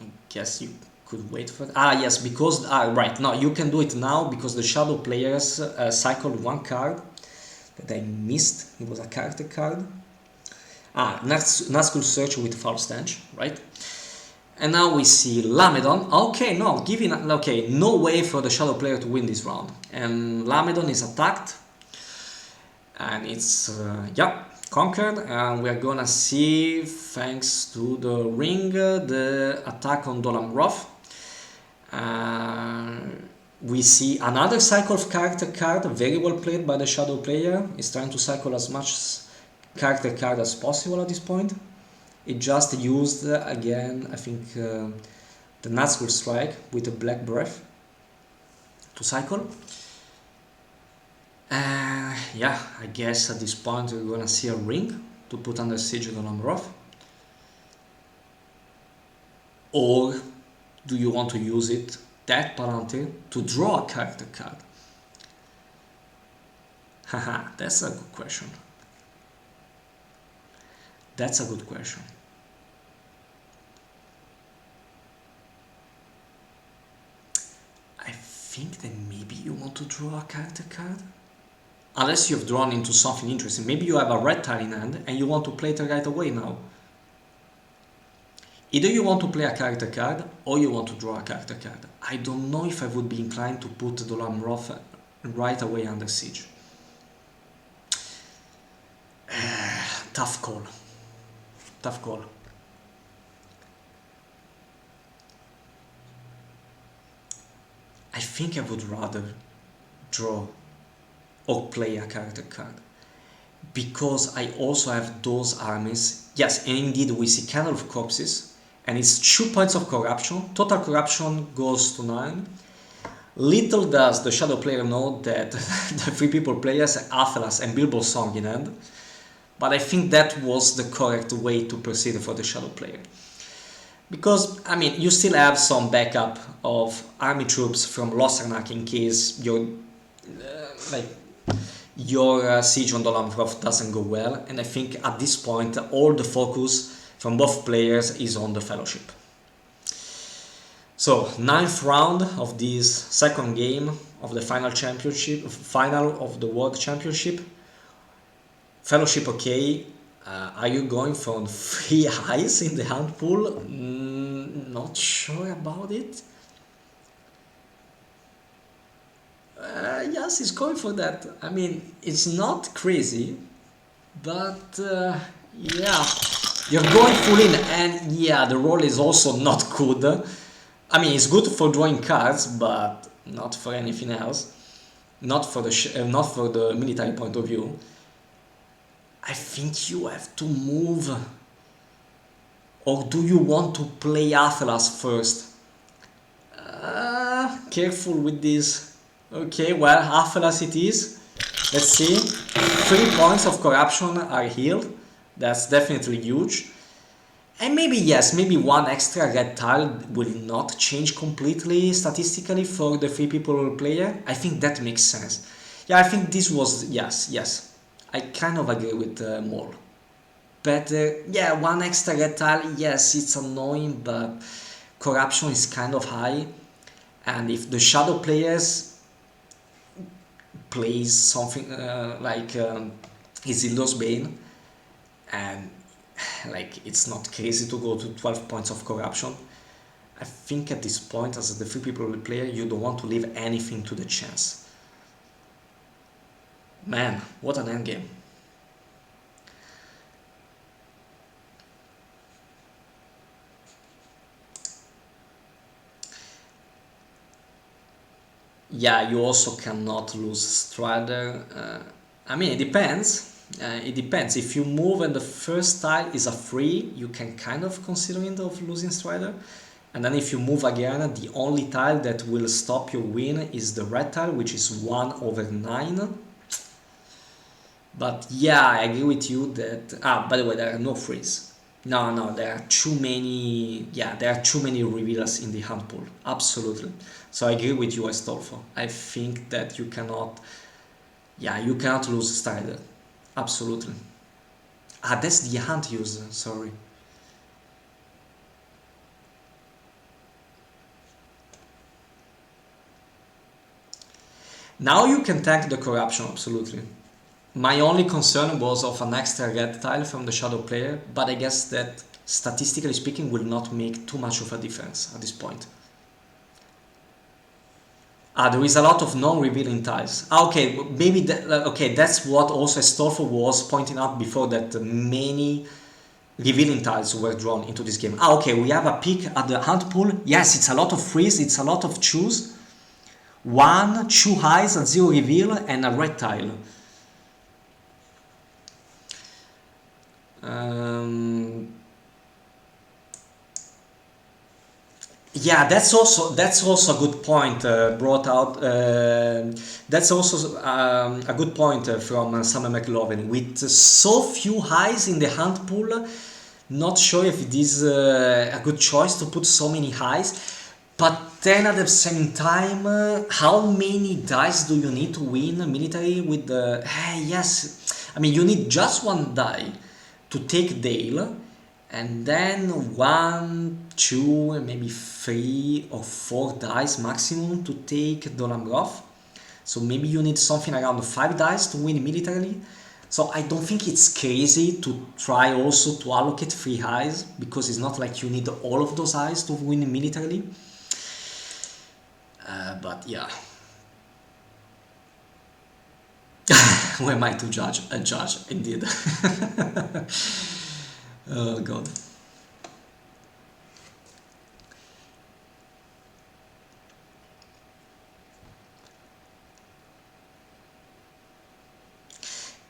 B: I guess you could wait for... yes, because... right, no, you can do it now because the Shadow players cycled 1 card that I missed. It was a character card. Nazgul Search with Foul Stench, right? And now we see Lamedon. Okay, no, okay, no way for the Shadow player to win this round. And Lamedon is attacked. And it's, yeah, conquered. And we're gonna see, thanks to the ring, the attack on Dolam Roth. We see another cycle of character card, very well played by the Shadow player. He's trying to cycle as much character card as possible at this point. It just used again, I think, the Nazgul Strike with the Black Breath to cycle. Yeah, I guess at this point we're gonna see a ring to put under siege the Lamroth. Or do you want to use it, that Palantir, to draw a character card? Haha, that's a good question. That's a good question. I think that maybe you want to draw a character card? Unless you've drawn into something interesting. Maybe you have a red tile in hand and you want to play it right away now. Either you want to play a character card or you want to draw a character card. I don't know if I would be inclined to put the Lamroth right away under siege. Tough call. Tough call. I think I would rather draw or play a character card, because I also have those armies. Yes, and indeed we see Candle of Corpses, and it's 2 points of corruption. Total corruption goes to 9. Little does the Shadow player know that the 3 people players have Athelas and Bilbo Song in hand, but I think that was the correct way to proceed for the Shadow player. Because, I mean, you still have some backup of army troops from Lost in case your siege on the Lamroth doesn't go well, and I think at this point all the focus from both players is on the Fellowship. So, 9th round of this second game of the final of the World Championship. Fellowship okay. Are you going for 3 eyes in the hand pool? Not sure about it. Yes, he's going for that. I mean, it's not crazy, but yeah, you're going full in, and yeah, the roll is also not good. I mean, it's good for drawing cards, but not for anything else. Not for the military point of view. I think you have to move. Or do you want to play Athelas first? Careful with this. Okay, well, Athelas it is. Let's see. 3 points of corruption are healed. That's definitely huge. And maybe, yes, maybe 1 extra red tile will not change completely statistically for the 3 people player. I think that makes sense. Yeah, I think this was, yes. I kind of agree with Mol. Better, yeah, 1 extra red tile, yes, it's annoying, but corruption is kind of high. And if the Shadow players plays something like Isildur's Bane, and like it's not crazy to go to 12 points of corruption, I think at this point as the 3 people player you don't want to leave anything to the chance. Man, what an endgame. Yeah, you also cannot lose Strider. I mean, it depends. It depends. If you move and the first tile is a free, you can kind of consider it of losing Strider. And then if you move again, the only tile that will stop your win is the red tile, which is 1/9. But yeah, I agree with you that... by the way, there are no frees. No, there are too many... Yeah, there are too many revealers in the hand pool. Absolutely. So I agree with you, Astolfo. I think that you cannot... Yeah, you cannot lose Strider. Absolutely. That's the hand user, sorry. Now you can tank the corruption, absolutely. My only concern was of an extra red tile from the Shadow player, but I guess that, statistically speaking, will not make too much of a difference at this point. There is a lot of non-revealing tiles. Okay, maybe that's what also Astolfo was pointing out before, that many revealing tiles were drawn into this game. Okay, we have a pick at the hand pool. Yes, it's a lot of freeze, it's a lot of choose. 1, 2 highs, and 0 reveal, and a red tile. Yeah, that's also a good point brought out. That's also a good point from Summer McLovin. With so few highs in the hand pool, not sure if it is a good choice to put so many highs. But then at the same time, how many dice do you need to win military with the? Yes, I mean you need just one die to take Dale, and then one, two, and maybe 3 or 4 dice maximum to take Dolamrov. So maybe you need something around 5 dice to win militarily. So I don't think it's crazy to try also to allocate 3 highs, because it's not like you need all of those highs to win militarily. But yeah. Who am I to judge? A judge, indeed. Oh god.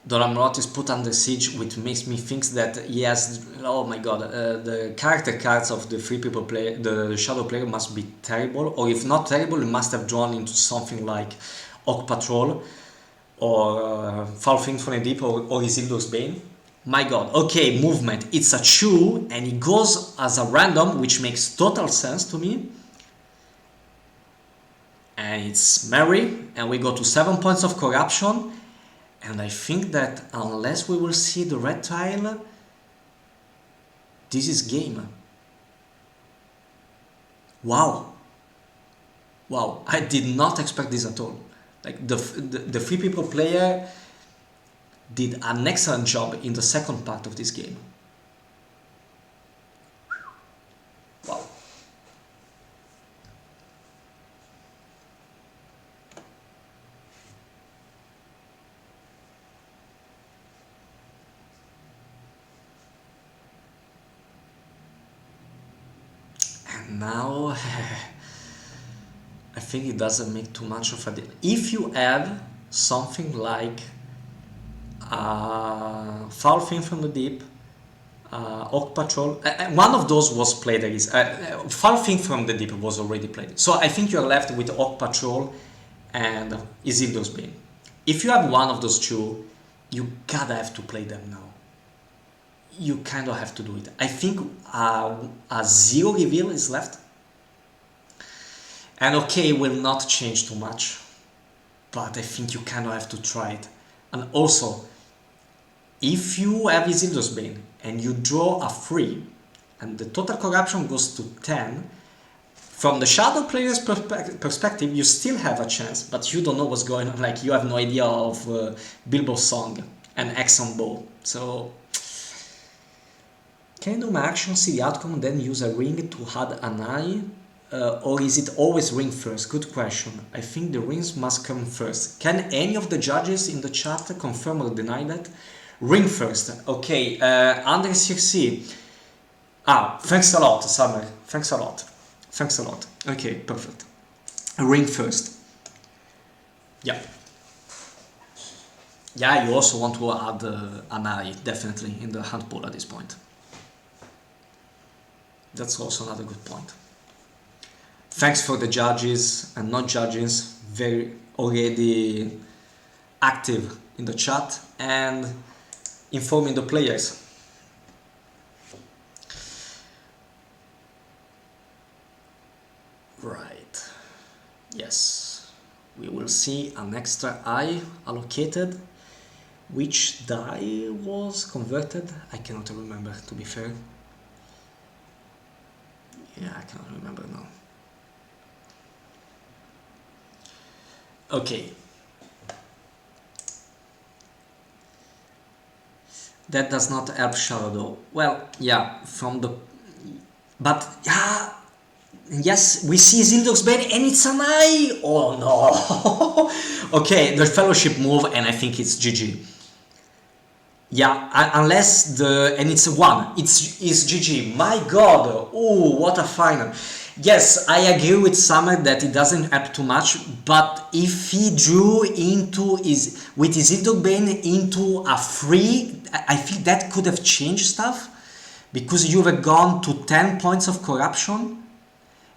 B: Dolamrot is put under siege, which makes me think that he has. Oh my god, the character cards of the free people player, the shadow player, must be terrible, or if not terrible, he must have drawn into something like Orc Patrol or Foul Thing from the Deep or Isildur's Bane. My god. Okay, movement. It's a chew and it goes as a random, which makes total sense to me. And it's Mary, and we go to 7 points of corruption. And I think that unless we will see the red tile, this is game. Wow. Wow, I did not expect this at all. Like the free people player did an excellent job in the second part of this game. Wow. And now I think it doesn't make too much of a deal. If you add something like Foul Thing from the Deep, Orc Patrol, one of those was played. Foul Thing from the Deep was already played. So I think you're left with Orc Patrol and Isildur's Bane. If you have one of those two, you gotta have to play them now. You kind of have to do it. I think a 0 reveal is left. And okay, it will not change too much, but I think you kind of have to try it. And also, if you have Isildur's Bane and you draw a 3 and the total corruption goes to 10, from the shadow player's perspective, you still have a chance, but you don't know what's going on. Like, you have no idea of Bilbo's Song and Exxon Bow. So, can you do my action, see the outcome, then use a ring to add an eye? Or is it always ring first? Good question. I think the rings must come first. Can any of the judges in the chat confirm or deny that? Ring first. Okay, Andre CC. Thanks a lot, Summer. Thanks a lot. Thanks a lot. Okay, perfect. Ring first. Yeah. Yeah, you also want to add an eye, definitely, in the hand pool at this point. That's also another good point. Thanks for the judges and not judges, very already active in the chat and informing the players. Right. Yes. We will see an extra eye allocated. Which die was converted? I cannot remember, to be fair. Yeah, I cannot remember now. Okay. That does not help Shadow. Well, yeah, from the... But, yeah... Yes, we see Isildur's Bane and it's an eye! Oh no! Okay, the Fellowship move and I think it's GG. Yeah, unless the... And it's a 1. It's GG. My god! Oh, what a final. Yes, I agree with Summer that it doesn't help too much, but if he drew into with Isildur Bane into a 3, I think that could have changed stuff, because you have gone to 10 points of corruption,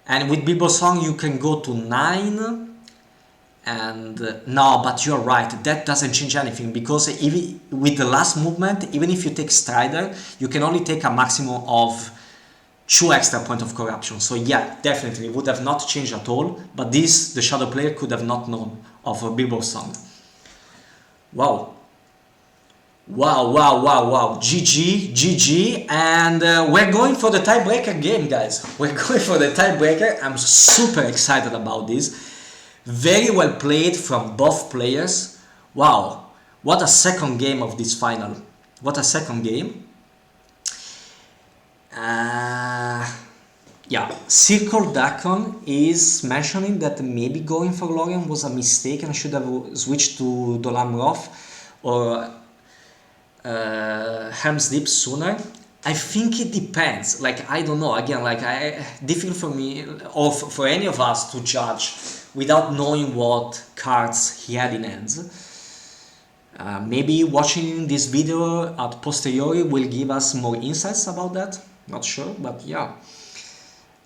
B: And with Bilbo Song you can go to 9. And no, but you're right, that doesn't change anything, because even with the last movement, even if you take Strider, you can only take a maximum of 2 extra points of corruption. So yeah, definitely would have not changed at all, but this the Shadow player could have not known of Bilbo Song. Wow. Wow. GG, and we're going for the tiebreaker game, guys. We're going for the tiebreaker. I'm super excited about this. Very well played from both players. Wow, what a second game of this final. What a second game. Yeah, CircleDakkon is mentioning that maybe going for Lorien was a mistake and should have switched to Dolam Roth or Helm's Deep sooner. I think it depends. Like, I don't know. Again, like, difficult for me or for any of us to judge without knowing what cards he had in hands. Maybe watching this video at posteriori will give us more insights about that. Not sure, but yeah.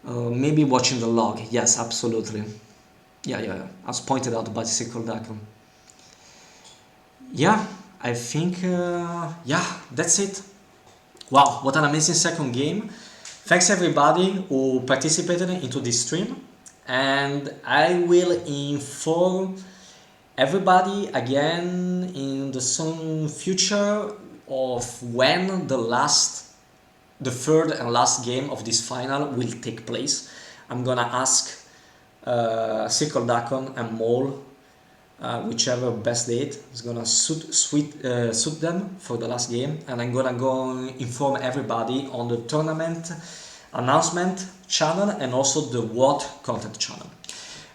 B: Maybe watching the log. Yes, absolutely. Yeah. As pointed out by CircleDakkon. Yeah, I think, yeah, that's it. Wow, what an amazing second game. Thanks everybody who participated into this stream. And I will inform everybody again in the soon future of when the third and last game of this final will take place. I'm gonna ask CircleDakkon and Mole whichever best date is gonna suit them for the last game, and I'm gonna go inform everybody on the tournament announcement channel and also the WOT content channel.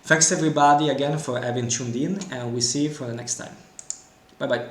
B: Thanks everybody again for having tuned in, and we see you for the next time. Bye bye.